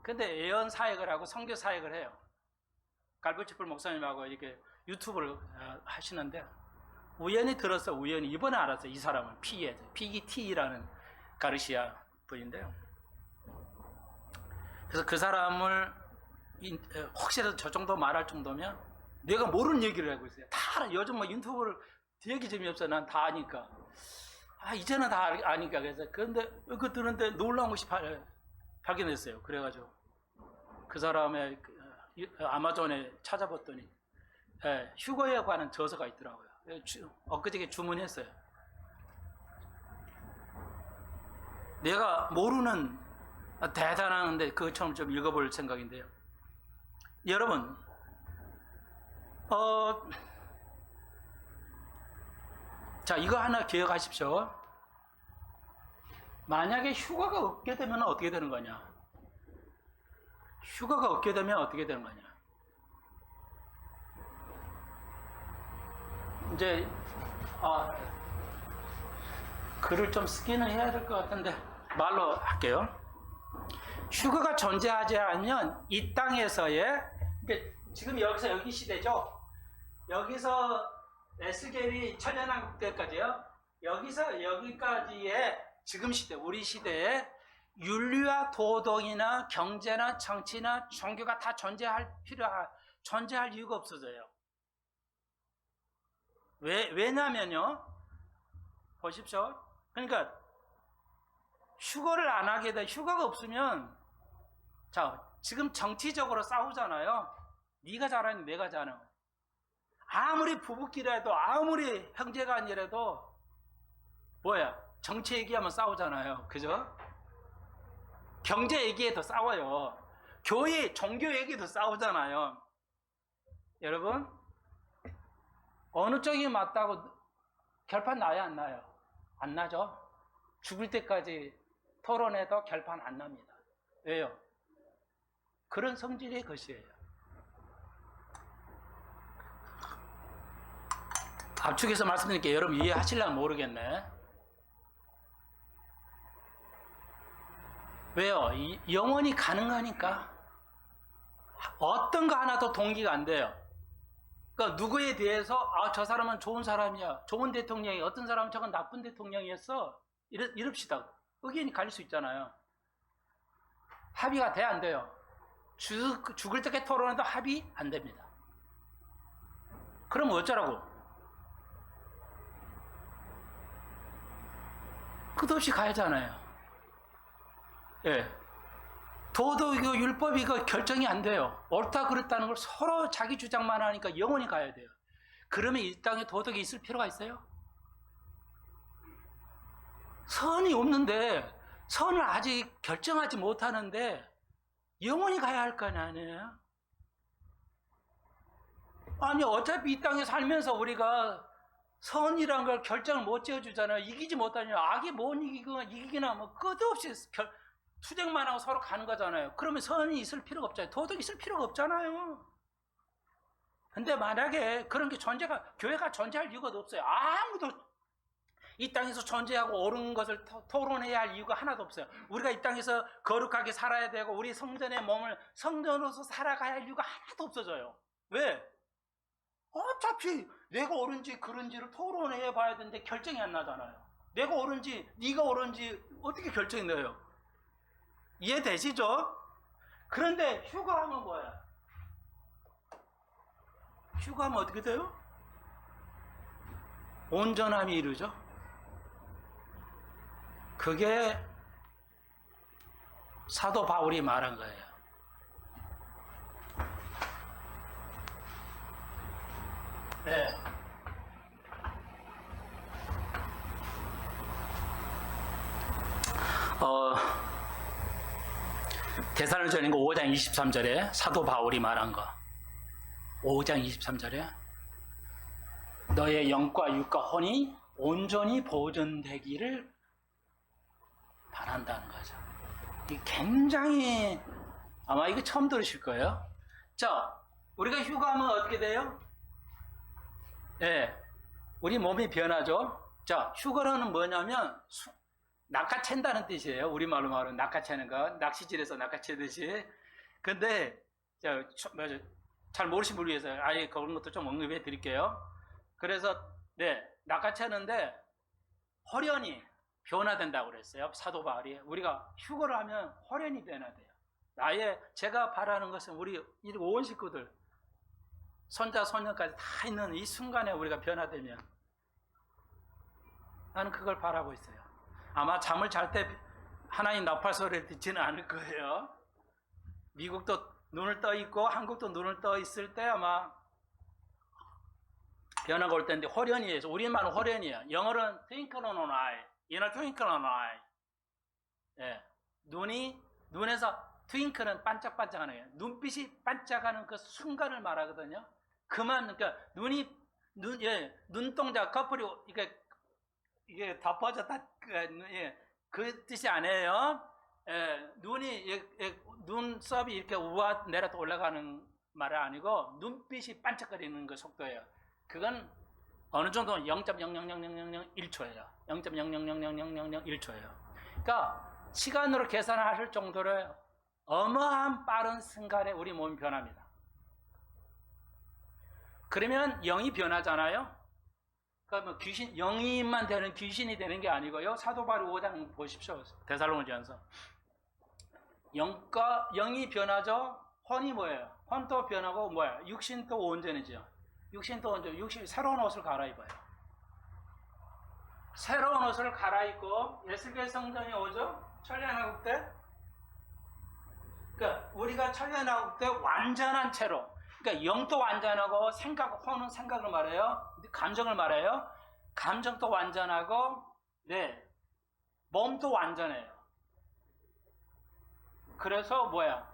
근데 예언 사역을 하고 선교 사역을 해요. 갈보치풀 목사님하고 이렇게 유튜브를 하시는데, 우연히 들었어요. 우연히 이번에 알았어요. 이 사람은 PGT라는 가르시아 분인데요. 그래서 그 사람을 혹시라도 저 정도 말할 정도면 내가 모르는 얘기를 하고 있어요. 다 알아. 요즘 뭐 유튜브를 되게 재미없어. 난 다 아니까. 이제는 다 아니까. 그래서 그런데 그거 듣는데 놀라운 것이 발견했어요. 그래가지고 그 사람의 아마존에 찾아봤더니 휴거에 관한 저서가 있더라고요. 엊그저께 주문했어요. 내가 모르는 대단한데 그것처럼 좀 읽어볼 생각인데요. 여러분, 자, 이거 하나 기억하십시오. 만약에 휴가가 없게 되면 어떻게 되는 거냐? 휴가가 없게 되면 어떻게 되는 거냐? 이제 글을 좀 쓰기는 해야 될 것 같은데 말로 할게요. 휴가가 존재하지 않으면 이 땅에서의, 그러니까 지금 여기서 여기 시대죠. 여기서 에스겔이 천년왕국 때까지요. 여기서 여기까지의 지금 시대, 우리 시대에 윤리와 도덕이나 경제나 정치나 종교가 다 존재할 이유가 없어져요. 왜냐면요. 보십시오. 그러니까 휴거를 안 하게 돼. 휴거가 없으면, 자, 지금 정치적으로 싸우잖아요. 네가 잘하니 내가 잘하니. 아무리 부부끼리라도, 아무리 형제가 아니라도 뭐야? 정치 얘기하면 싸우잖아요. 그죠? 경제 얘기에도 싸워요. 교회, 종교 얘기도 싸우잖아요. 여러분, 어느 쪽이 맞다고 결판 나요, 안 나요? 안 나죠? 죽을 때까지 토론해도 결판 안 납니다. 왜요? 그런 성질의 것이에요. 압축해서 말씀드릴게요. 여러분 이해하실려면 모르겠네. 왜요? 영원히 가능하니까. 어떤 거 하나도 동기가 안 돼요. 그러니까 누구에 대해서 저 사람은 좋은 사람이야, 좋은 대통령이, 어떤 사람은 저건 나쁜 대통령이었어, 이럽시다. 의견이 갈릴 수 있잖아요. 합의가 돼, 안 돼요? 죽을 때까지 토론해도 합의 안 됩니다. 그럼 어쩌라고? 끝없이 가야잖아요. 예. 도덕이고 율법이고 결정이 안 돼요. 옳다 그랬다는 걸 서로 자기 주장만 하니까 영원히 가야 돼요. 그러면 이 땅에 도덕이 있을 필요가 있어요? 선이 없는데, 선을 아직 결정하지 못하는데 영원히 가야 할 거 아니에요? 아니, 어차피 이 땅에 살면서 우리가 선이란 걸 결정을 못 지어주잖아요. 이기지 못하냐. 악이 못 이기기나 뭐 끝없이 투쟁만 하고 서로 가는 거잖아요. 그러면 선이 있을 필요가 없잖아요. 도덕이 있을 필요가 없잖아요. 근데 만약에 그런 게 교회가 존재할 이유가 없어요. 아무도 이 땅에서 존재하고 옳은 것을 토론해야 할 이유가 하나도 없어요. 우리가 이 땅에서 거룩하게 살아야 되고 우리 성전의 몸을 성전으로서 살아가야 할 이유가 하나도 없어져요. 왜? 어차피 내가 옳은지 그른지를 토론해 봐야 되는데 결정이 안 나잖아요. 내가 옳은지 네가 옳은지 어떻게 결정이 나요? 이해되시죠? 그런데 휴거하면 뭐야? 휴거하면 어떻게 돼요? 온전함이 이루죠. 그게 사도 바울이 말한 거예요. 네. 데살로니가 5장 23절에 사도 바울이 말한 거. 5장 23절에 너의 영과 육과 혼이 온전히 보존되기를 바란다는 거죠. 이게 굉장히 아마 이거 처음 들으실 거예요. 자, 우리가 휴가하면 어떻게 돼요? 예, 우리 몸이 변하죠. 자, 휴거라는 뭐냐면 낚아챈다는 뜻이에요. 우리말로 말하면 낚아채는 거, 낚시질에서 낚아채듯이. 근데 잘 모르신 분을 위해서 아예 그런 것도 좀 언급해 드릴게요. 그래서 네, 낚아채는데 홀연히 변화된다고 그랬어요. 사도 바울이. 우리가 휴거를 하면 홀연히 변화돼요. 제가 바라는 것은 우리 온 식구들 손자 손녀까지 다 있는 이 순간에 우리가 변화되면 나는 그걸 바라고 있어요. 아마 잠을 잘 때 하나님 나팔 소리를 듣지는 않을 거예요. 미국도 눈을 떠 있고 한국도 눈을 떠 있을 때 아마 변화가 올 텐데 홀연이에요. 우리말은 홀연이에요. 영어로는 twinkle on an eye, twinkle on an eye. 예, 눈에서 트윙크는 반짝반짝하는 거예요. 눈빛이 반짝하는 그 순간을 말하거든요. 그러니까 눈동자 커플이 이게 덮어졌다 그 뜻이 아니에요. 눈썹이 이렇게 우와 내려 올라가는 말이 아니고 눈빛이 반짝거리는 그 속도예요. 그건 어느 정도 0.0000001초예요. 0.0000001초예요. 그러니까 시간으로 계산하실 정도로 어마어마한 빠른 순간에 우리 몸이 변합니다. 그러면 영이 변하잖아요. 그러니까 영이만 되는 귀신이 되는 게 아니고요. 사도 바울 5장 보십시오. 데살로니가전서. 영이 변하죠. 혼이 뭐예요? 혼도 변하고 뭐예요? 육신도 온전해져요. 육신 새로운 옷을 갈아입어요. 새로운 옷을 갈아입고 예수의 성전이 오죠. 천년왕국 때. 그러니까 우리가 천년왕국 때 완전한 채로, 그러니까 영도 완전하고 혼은 생각을 말해요. 감정을 말해요. 감정도 완전하고, 네, 몸도 완전해요. 그래서 뭐야?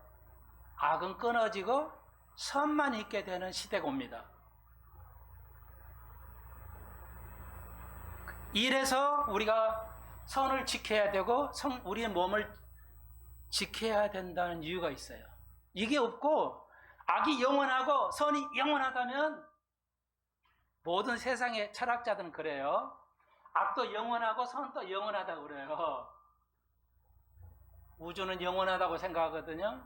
악은 끊어지고 선만 있게 되는 시대가 옵니다. 이래서 우리가 선을 지켜야 되고 우리의 몸을 지켜야 된다는 이유가 있어요. 이게 없고 악이 영원하고 선이 영원하다면 모든 세상의 철학자들은 그래요. 악도 영원하고 선도 영원하다고 그래요. 우주는 영원하다고 생각하거든요.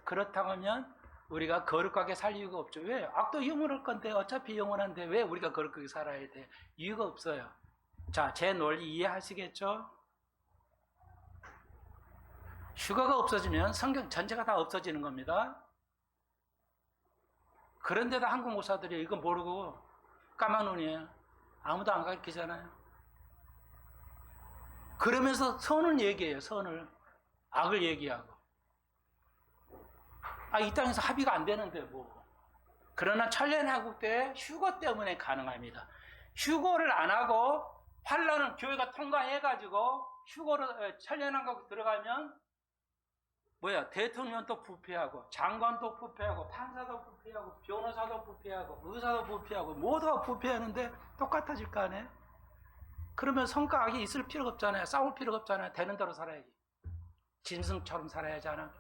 그렇다고 하면 우리가 거룩하게 살 이유가 없죠. 왜? 악도 영원할 건데 어차피 영원한데 왜 우리가 거룩하게 살아야 돼? 이유가 없어요. 자, 제 논리 이해하시겠죠? 휴가가 없어지면 성경 전체가 다 없어지는 겁니다. 그런데도 한국 목사들이 이거 모르고 까만 눈이에요. 아무도 안 가르치잖아요. 그러면서 선을 얘기해요. 선을. 악을 얘기하고. 이 땅에서 합의가 안 되는데 뭐. 그러나 천년왕국 때 휴거 때문에 가능합니다. 휴거를 안 하고 환란을 교회가 통과해가지고 천년왕국 들어가면 뭐야? 대통령도 부패하고 장관도 부패하고 판사도 부패하고 변호사도 부패하고 의사도 부패하고 모두가 부패하는데 똑같아질 거 아니에요? 그러면 성과학이 있을 필요가 없잖아요. 싸울 필요가 없잖아요. 되는 대로 살아야지. 짐승처럼 살아야지 않아?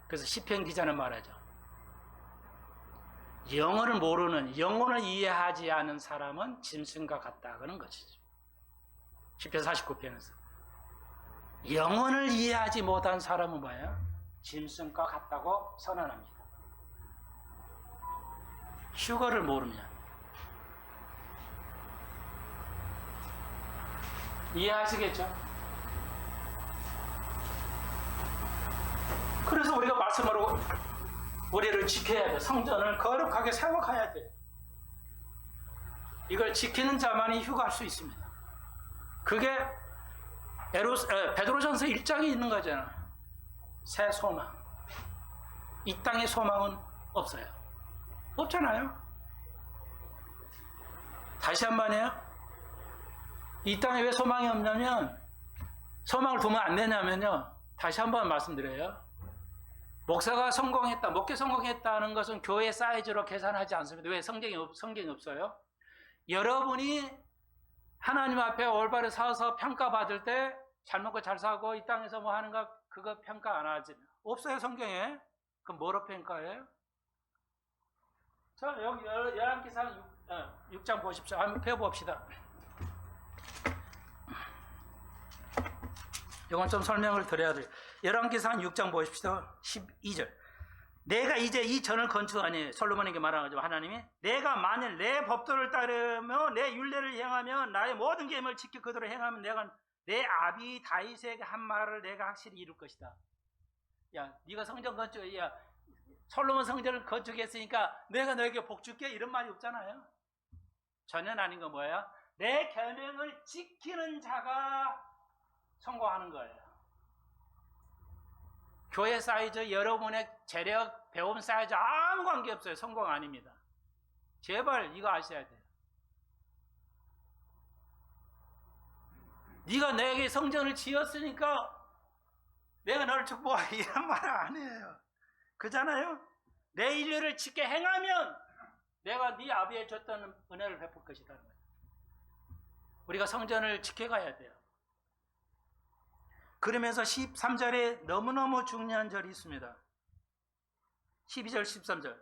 그래서 시편 기자는 말하죠. 영어를 모르는, 영혼을 이해하지 않은 사람은 짐승과 같다 그런 것이죠. 10편 49편에서 영혼을 이해하지 못한 사람은 뭐예요? 짐승과 같다고 선언합니다. 휴거를 모르면. 이해하시겠죠? 그래서 우리가 말씀으로 우리를 지켜야 돼. 성전을 거룩하게 세워가야 돼. 이걸 지키는 자만이 휴거할 수 있습니다. 그게 베드로전서 1장에 있는 거잖아. 새 소망. 이 땅의 소망은 없어요. 없잖아요. 다시 한 번 해요. 이 땅에 왜 소망이 없냐면, 소망을 두면 안 되냐면요. 다시 한 번 말씀드려요. 목사가 성공했다, 목회 성공했다는 것은 교회 사이즈로 계산하지 않습니다. 왜? 성경이 없어요. 여러분이 하나님 앞에 올바로 서서 평가받을 때 잘 먹고 잘 사고 이 땅에서 뭐 하는 거 그거 평가 안 하지. 없어요, 성경에. 그럼 뭐로 평가해요? 자, 여기 열왕기상 6장 보십시오. 한번 펴봅시다. 이건 좀 설명을 드려야 돼요. 열왕기상 6장 보십시오. 12절. 내가 이제 이 전을 건축하니, 솔로몬에게 말하는 거죠. 하나님이 내가 만일 내 법도를 따르며 내 율례를 행하며 나의 모든 계명을 지켜 그대로 행하면 내가 내 아비 다윗에게 한 말을 내가 확실히 이룰 것이다. 야, 네가 성전 건축, 야, 솔로몬 성전을 건축했으니까 내가 너에게 복 줄게, 이런 말이 없잖아요. 전혀 아닌 건 뭐예요? 내 계명을 지키는 자가 성공하는 거예요. 교회 사이즈, 여러분의 재력, 배움 사이즈 아무 관계없어요. 성공 아닙니다. 제발 이거 아셔야 돼요. 네가 내게 성전을 지었으니까 내가 너를 축복하게, 이런 말 안 해요. 그잖아요. 내 인류를 지켜 행하면 내가 네 아비에 줬던 은혜를 베풀 것이다. 우리가 성전을 지켜가야 돼요. 그러면서 13절에 너무너무 중요한 절이 있습니다. 12절 13절.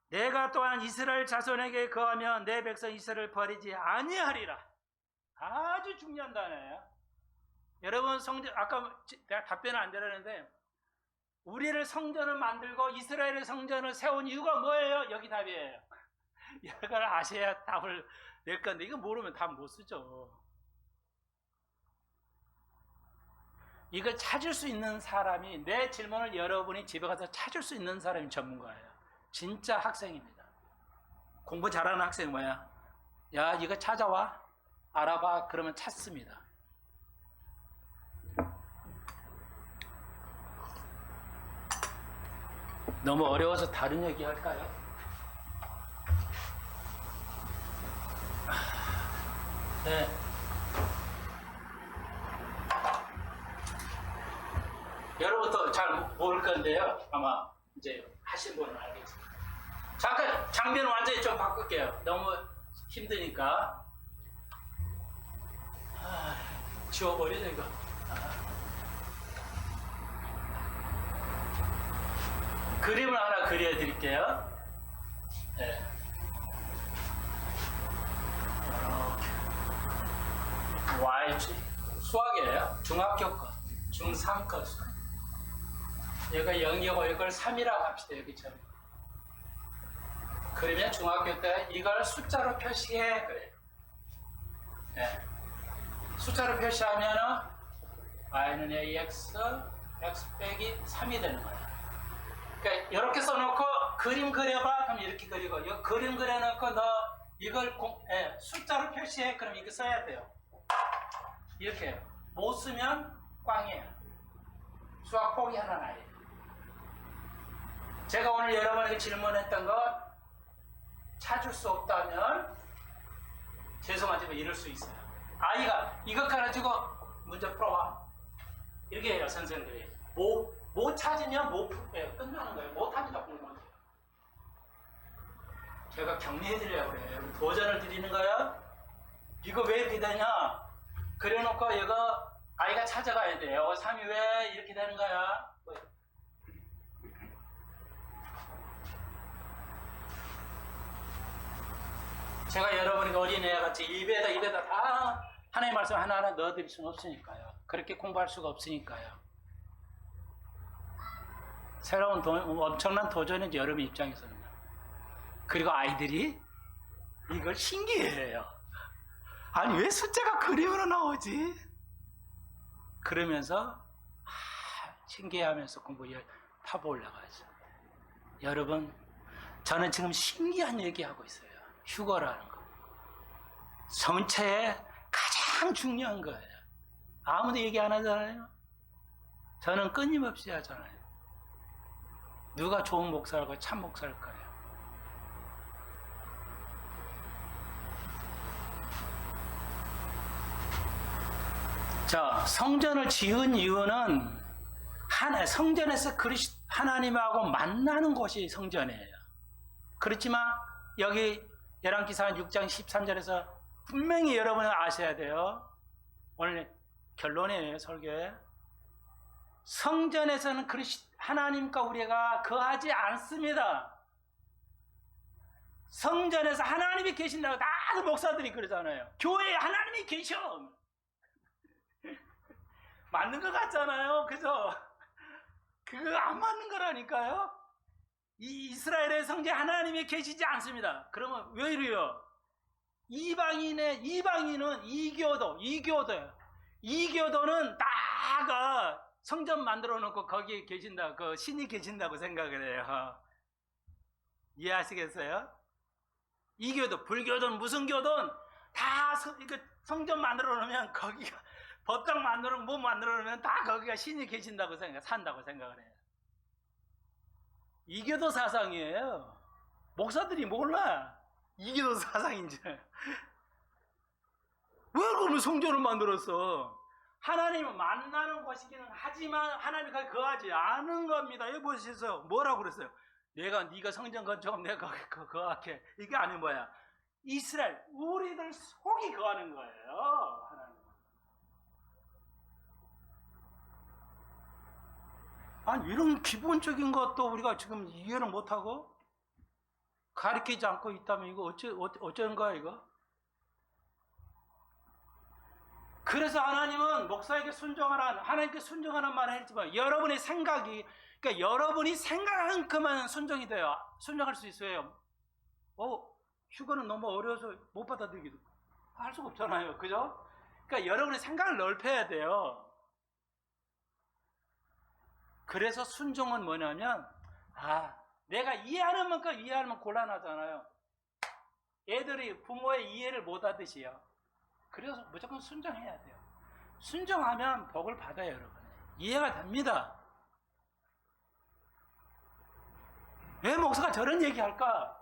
내가 또한 이스라엘 자손에게 거하며 내 백성 이스라엘을 버리지 아니하리라. 아주 중요한 단어예요. 여러분, 성전, 아까 내가 답변을 안 드렸는데, 우리를 성전을 만들고 이스라엘의 성전을 세운 이유가 뭐예요? 여기 답이에요. 이걸 아셔야 답을 낼 건데, 이거 모르면 답 못 쓰죠. 이걸 찾을 수 있는 사람이, 내 질문을 여러분이 집에 가서 찾을 수 있는 사람이 전문가예요. 진짜 학생입니다. 공부 잘하는 학생 뭐야? 야, 이거 찾아와, 알아봐. 그러면 찾습니다. 너무 어려워서 다른 얘기 할까요? 네. 여러분도 잘 모를 건데요. 아마 이제 하신 분은 알겠습니다. 잠깐 장면 완전히 좀 바꿀게요. 너무 힘드니까. 지워버리죠 이거. 그림을 하나 그려드릴게요. 네. 이렇게. 수학이에요. 중학교 거, 중3 거 수학. 여기가 0이고 이걸 3이라고 합시다. 여기처럼. 그러면 중학교 때 이걸 숫자로 표시해. 그래요. 네. 숫자로 표시하면은 y는 ax, x 빼기 3이 되는 거예요. 그러니까 이렇게 써놓고 그림 그려봐. 그럼 이렇게 그리고, 이 그림 그려놓고 너 이걸 숫자로 표시해. 그럼 이렇게 써야 돼요. 이렇게 못 쓰면 꽝이에요. 수학 포기하는 아이예요. 제가 오늘 여러분에게 질문했던 것 찾을 수 없다면 죄송하지만 이럴 수 있어요. 아이가 이것 가지고 문제 풀어봐. 이렇게 해요, 선생님들이. 못 찾으면 끝나는 거예요. 못합니다, 공부 못해요. 제가 격려해드리려고 그래요. 도전을 드리는 거야. 이거 왜 이렇게 되냐? 그려놓고 이거 아이가 찾아가야 돼요. 3이 왜 이렇게 되는 거야? 제가 여러분에게 어린애 같이 입에다 다 하나님 말씀 하나하나 넣어드릴 수는 없으니까요. 그렇게 공부할 수가 없으니까요. 새로운 엄청난 도전이죠, 여러분 입장에서는. 그리고 아이들이 이걸 신기해해요. 아니 왜 숫자가 그림으로 나오지? 그러면서 신기해하면서 공부에 파고 올라가죠. 여러분, 저는 지금 신기한 얘기하고 있어요. 휴거라는 거. 전체에 가장 중요한 거예요. 아무도 얘기 안 하잖아요. 저는 끊임없이 하잖아요. 누가 좋은 목사일까요? 참 목사일까요? 자, 성전을 지은 이유는 성전에서 하나님하고 만나는 곳이 성전이에요. 그렇지만 여기 열왕기상 6장 13절에서 분명히 여러분은 아셔야 돼요. 오늘 결론이에요, 설교에. 성전에서는 하나님과 우리가 거하지 않습니다. 성전에서 하나님이 계신다고 다들 목사들이 그러잖아요. 교회에 하나님이 계셔. 맞는 것 같잖아요. 그죠? 그거 안 맞는 거라니까요. 이 이스라엘의 성전에 하나님이 계시지 않습니다. 그러면 왜 이래요? 이방인은 이교도예요. 이교도는 다가 성전 만들어 놓고 거기에 계신다, 그 신이 계신다고 생각을 해요. 이해하시겠어요? 이교도, 불교든 무슨 교든 다 성전 만들어 놓으면 거기가 법당 만들어 뭐 만들어 놓으면 다 거기가 신이 계신다고 산다고 생각을 해요. 이교도 사상이에요. 목사들이 몰라. 이교도 사상인지. 왜 그러면 성전을 만들었어? 하나님을 만나는 곳이기는 하지만 하나님이 거기 거하지 않은 겁니다. 여기 보시죠. 뭐라고 그랬어요? 네가 성전 건축하면 내가 거기 거할게. 이게 아니 뭐야? 이스라엘 우리들 속이 거하는 거예요. 하나님. 아니 이런 기본적인 것도 우리가 지금 이해를 못하고 가르치지 않고 있다면 이거 어쩌는 거야 이거? 그래서 하나님은 목사에게 하나님께 순종하라는 말을 했지만 여러분의 생각이, 그러니까 여러분이 생각한 그만 순종이 돼요. 순종할 수 있어요. 휴거는 너무 어려워서 못 받아들이기도 할 수가 없잖아요. 그죠? 그러니까 여러분의 생각을 넓혀야 돼요. 그래서 순종은 뭐냐면, 내가 이해하는 만큼 이해하면 곤란하잖아요. 애들이 부모의 이해를 못 하듯이요. 그래서 무조건 순종해야 돼요. 순종하면 복을 받아요, 여러분. 이해가 됩니다. 왜 목사가 저런 얘기 할까?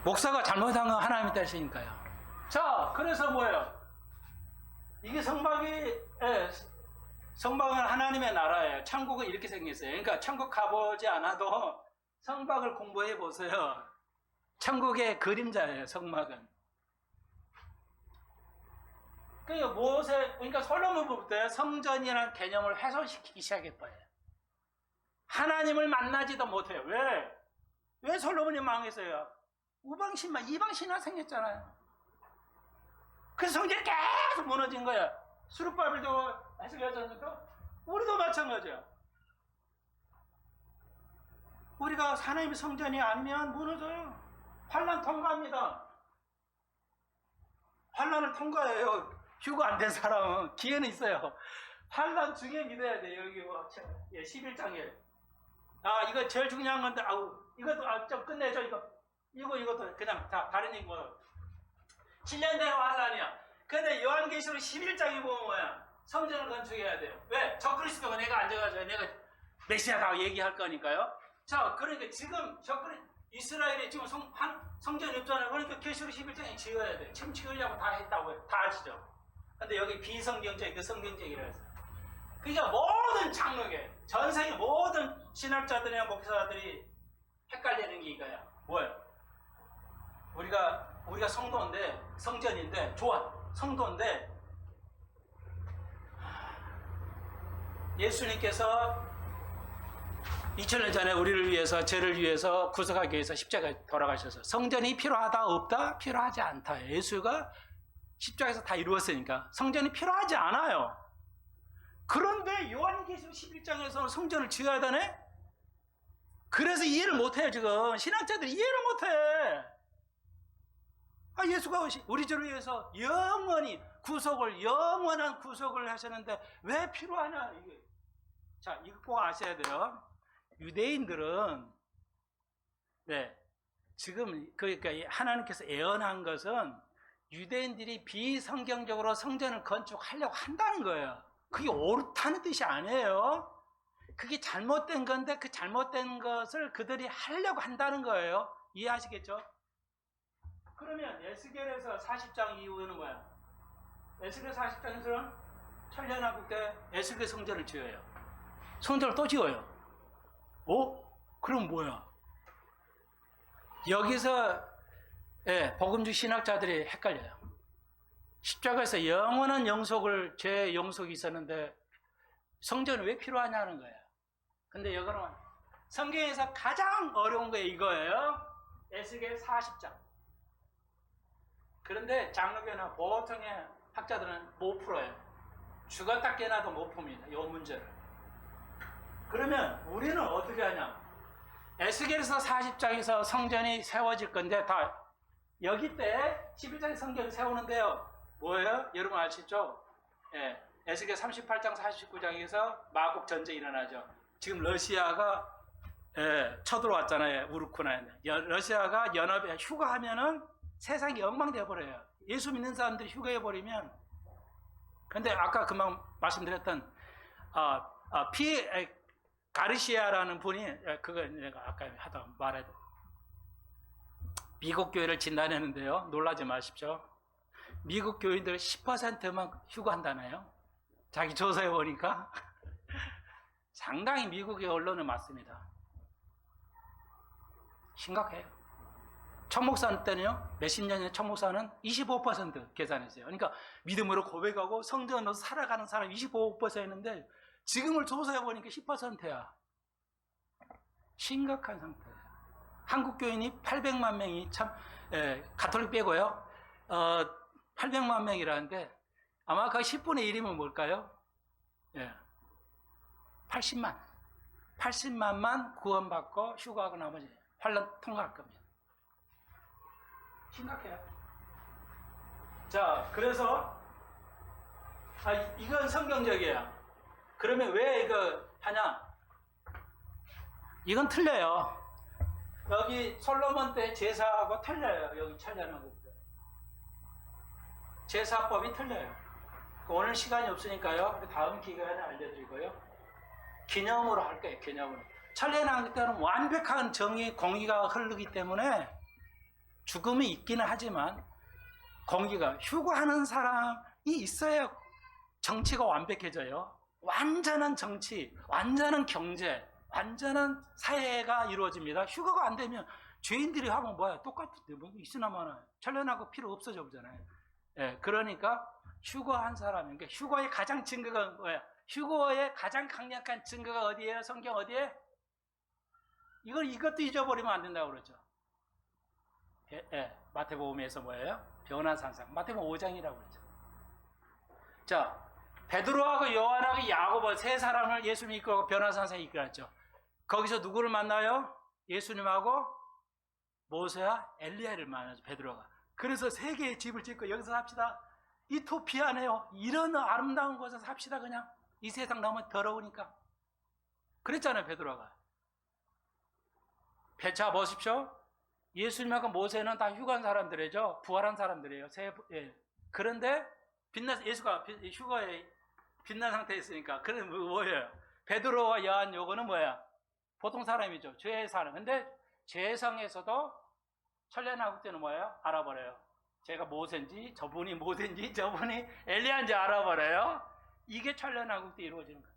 목사가 잘못한 건 하나님이 뜻이니까요. 자, 그래서 뭐예요? 이게 성막은 하나님의 나라예요. 천국은 이렇게 생겼어요. 그러니까 천국 가보지 않아도 성막을 공부해 보세요. 천국의 그림자예요, 성막은. 그러니까 솔로몬부터 성전이라는 개념을 훼손시키기 시작했어요. 하나님을 만나지도 못해요. 왜 솔로몬이 망했어요? 이방신화 생겼잖아요. 그래서 성전이 계속 무너진 거야. 수르바벨도 해석하잖아요. 우리도 마찬가지야. 우리가 하나님의 성전이 아니면 무너져요. 환난 통과합니다. 환난을 통과해요. 휴거 안 된 사람은 기회는 있어요. 환난 중에 믿어야 돼. 여기 11장에. 이거 제일 중요한 건데, 이것도 좀 끝내줘. 이것도 그냥 다른 거. 7년 된 환난이야. 근데 요한계시록 11장에 보면 뭐야? 성전을 건축해야 돼요. 왜? 적그리스도가 내가 앉아가지고 내가 메시아라고 얘기할 거니까요. 자, 그러니까 지금 이스라엘에 지금 성전이 없잖아요. 그러니까 계시록 11장에 지어야 돼요. 지금 지으려고 다 했다고요. 다 아시죠? 근데 여기 비성경적, 성경적이라 했어요. 그러니까 모든 장르계, 전 세계 모든 신학자들이나 목사들이 헷갈리는 게 이거야. 뭐예요? 우리가 성도인데, 성전인데, 좋아. 성도인데, 예수님께서 2000년 전에 우리를 위해서, 죄를 위해서, 구속하기 위해서 십자가에 돌아가셔서 성전이 필요하다 없다? 필요하지 않다. 예수가 십자가에서 다 이루었으니까 성전이 필요하지 않아요. 그런데 요한계시록 11장에서는 성전을 지어야 되네? 그래서 이해를 못해요. 지금 신학자들이 이해를 못해. 예수가 우리 죄를 위해서 영원히 영원한 구속을 하셨는데 왜 필요하냐 이게. 자, 이거 꼭 아셔야 돼요. 유대인들은 지금 그러니까 하나님께서 예언한 것은 유대인들이 비성경적으로 성전을 건축하려고 한다는 거예요. 그게 옳다는 뜻이 아니에요. 그게 잘못된 건데 그 잘못된 것을 그들이 하려고 한다는 거예요. 이해하시겠죠? 그러면 에스겔에서 40장 이후에는 뭐야? 에스겔 40장에서는 천년왕국 때 에스겔 성전을 지어요. 성전을 또 지어요. 그럼 뭐야? 여기서 복음주 신학자들이 헷갈려요. 십자가에서 영원한 영속을, 죄 영속이 있었는데 성전이 왜 필요하냐는 거예요. 근데 여러분, 성경에서 가장 어려운 게 이거예요. 에스겔 40장. 그런데 장로교나 보통의 학자들은 못 풀어요. 죽었다 깨나도 못 풉니다. 이 문제를. 그러면 우리는 어떻게 하냐? 에스겔에서 40장에서 성전이 세워질 건데 다 여기 때 11장에 성전을 세우는데요. 뭐예요? 여러분 아시죠? 에스겔 38장 49장에서 마곡 전쟁이 일어나죠. 지금 러시아가 쳐들어왔잖아요. 우크라이나. 러시아가 연합에 휴가하면은 세상이 엉망되어 버려요. 예수 믿는 사람들이 휴가해 버리면. 근데 아까 금방 말씀드렸던 가르시아라는 분이 그거 내가 아까 하다 말해. 미국 교회를 진단했는데요. 놀라지 마십시오. 미국 교인들 10%만 휴가한다나요? 자기 조사해 보니까 상당히 미국의 언론은 맞습니다. 심각해요. 천목사 때는요, 몇십 년 전에 천목사는 25% 계산했어요. 그러니까 믿음으로 고백하고 성전으로 살아가는 사람 25%였는데 지금을 조사해 보니까 10%야. 심각한 상태예요. 한국 교인이 800만 명이 가톨릭 빼고요. 800만 명이라는데 아마 그 10분의 1이면 뭘까요? 80만. 80만만 구원받고 휴가하고 나머지 환란 통과할 겁니다. 심각해요. 자, 그래서 이건 성경적이에요. 그러면 왜 이거 하냐? 이건 틀려요. 여기 솔로몬 때 제사하고 틀려요. 여기 찬양하고 제사법이 틀려요. 오늘 시간이 없으니까요. 다음 기간에 알려드리고요. 기념으로 할 거예요. 기념으로. 찬양하기 때는 완벽한 정의, 공의가 흐르기 때문에 죽음이 있기는 하지만 공의가 휴거하는 사람이 있어야 정치가 완벽해져요. 완전한 정치, 완전한 경제, 완전한 사회가 이루어집니다. 휴거가 안 되면 죄인들이 하면 뭐야? 똑같은데 뭐 있으나 마나 천련하고 필요 없어져 보잖아요. 그러니까 휴거한 사람인 게 휴거의 가장 증거가 뭐야? 휴거의 가장 강력한 증거가 어디예요? 성경 어디에? 이것도 잊어버리면 안 된다고 그러죠. 마태복음에서 뭐예요? 변화산상. 마태복음 5장이라고 그러죠. 자, 베드로하고 요한하고 야고보 세 사람을 예수 믿고 변화산상에 이끌었죠. 거기서 누구를 만나요? 예수님하고 모세와 엘리야를 만나죠. 베드로가. 그래서 세 개의 집을 짓고 여기서 삽시다. 이토피아네요. 이런 아름다운 곳에서 삽시다. 그냥 이 세상 너무 더러우니까. 그랬잖아요. 베드로가. 자 보십시오. 예수님하고 모세는 다 휴가한 사람들이죠. 부활한 사람들이에요. 그런데 예수가 휴가에 빛난 상태에 있으니까. 그럼 뭐예요? 베드로와 요한 요거는 뭐야? 보통 사람이죠. 죄의 사람. 근데 죄성에서도 천년왕국 때는 뭐예요? 알아버려요. 제가 모세인지 저분이 모세인지 저분이 엘리야인지 알아버려요. 이게 천년왕국 때 이루어지는 거예요.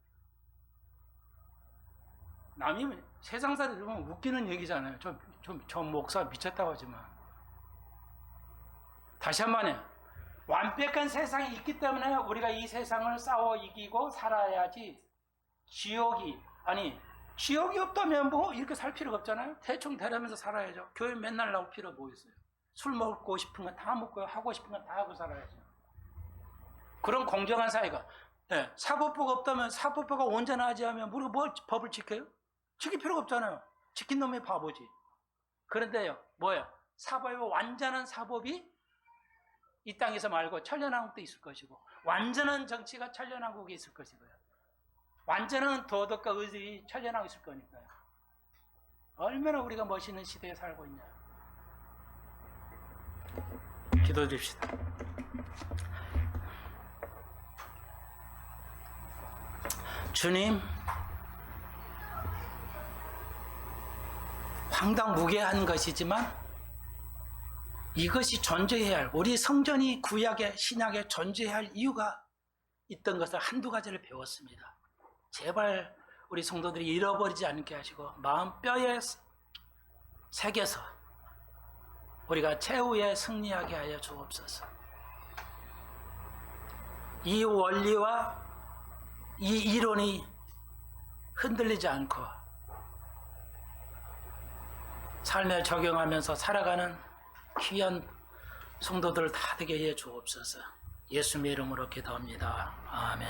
남이 세상 사람들 보면 웃기는 얘기잖아요. 저 목사 미쳤다고 하지만 다시 한 번에 완벽한 세상이 있기 때문에 우리가 이 세상을 싸워 이기고 살아야지 지옥이 없다면 뭐 이렇게 살 필요가 없잖아요. 대충 대라면서 살아야죠. 교회 맨날 나올 필요가 뭐 있어요. 술 먹고 싶은 건 다 먹고요. 하고 싶은 건 다 하고 살아야죠. 그런 공정한 사회가, 예, 사법부가 없다면, 사법부가 온전하지 않으면 우리가 뭘 법을 지켜요? 지킬 필요가 없잖아요. 지킨 놈이 바보지. 그런데요, 뭐예요? 사법이 완전한 사법이 이 땅에서 말고 천년왕국도 있을 것이고, 완전한 정치가 천년왕국에 있을 것이고요. 완전한 도덕과 의지 천년왕국에 있을 거니까요. 얼마나 우리가 멋있는 시대에 살고 있냐. 기도드립시다. 주님, 황당무계한 것이지만 이것이 존재해야 할, 우리 성전이 구약의 신약에 존재해야 할 이유가 있던 것을 한두 가지를 배웠습니다. 제발 우리 성도들이 잃어버리지 않게 하시고 마음 뼈에 새겨서 우리가 최후에 승리하게 하여 주옵소서. 이 원리와 이 이론이 흔들리지 않고 삶에 적용하면서 살아가는 귀한 성도들 다 되게 해 주옵소서. 예수님의 이름으로 기도합니다. 아멘.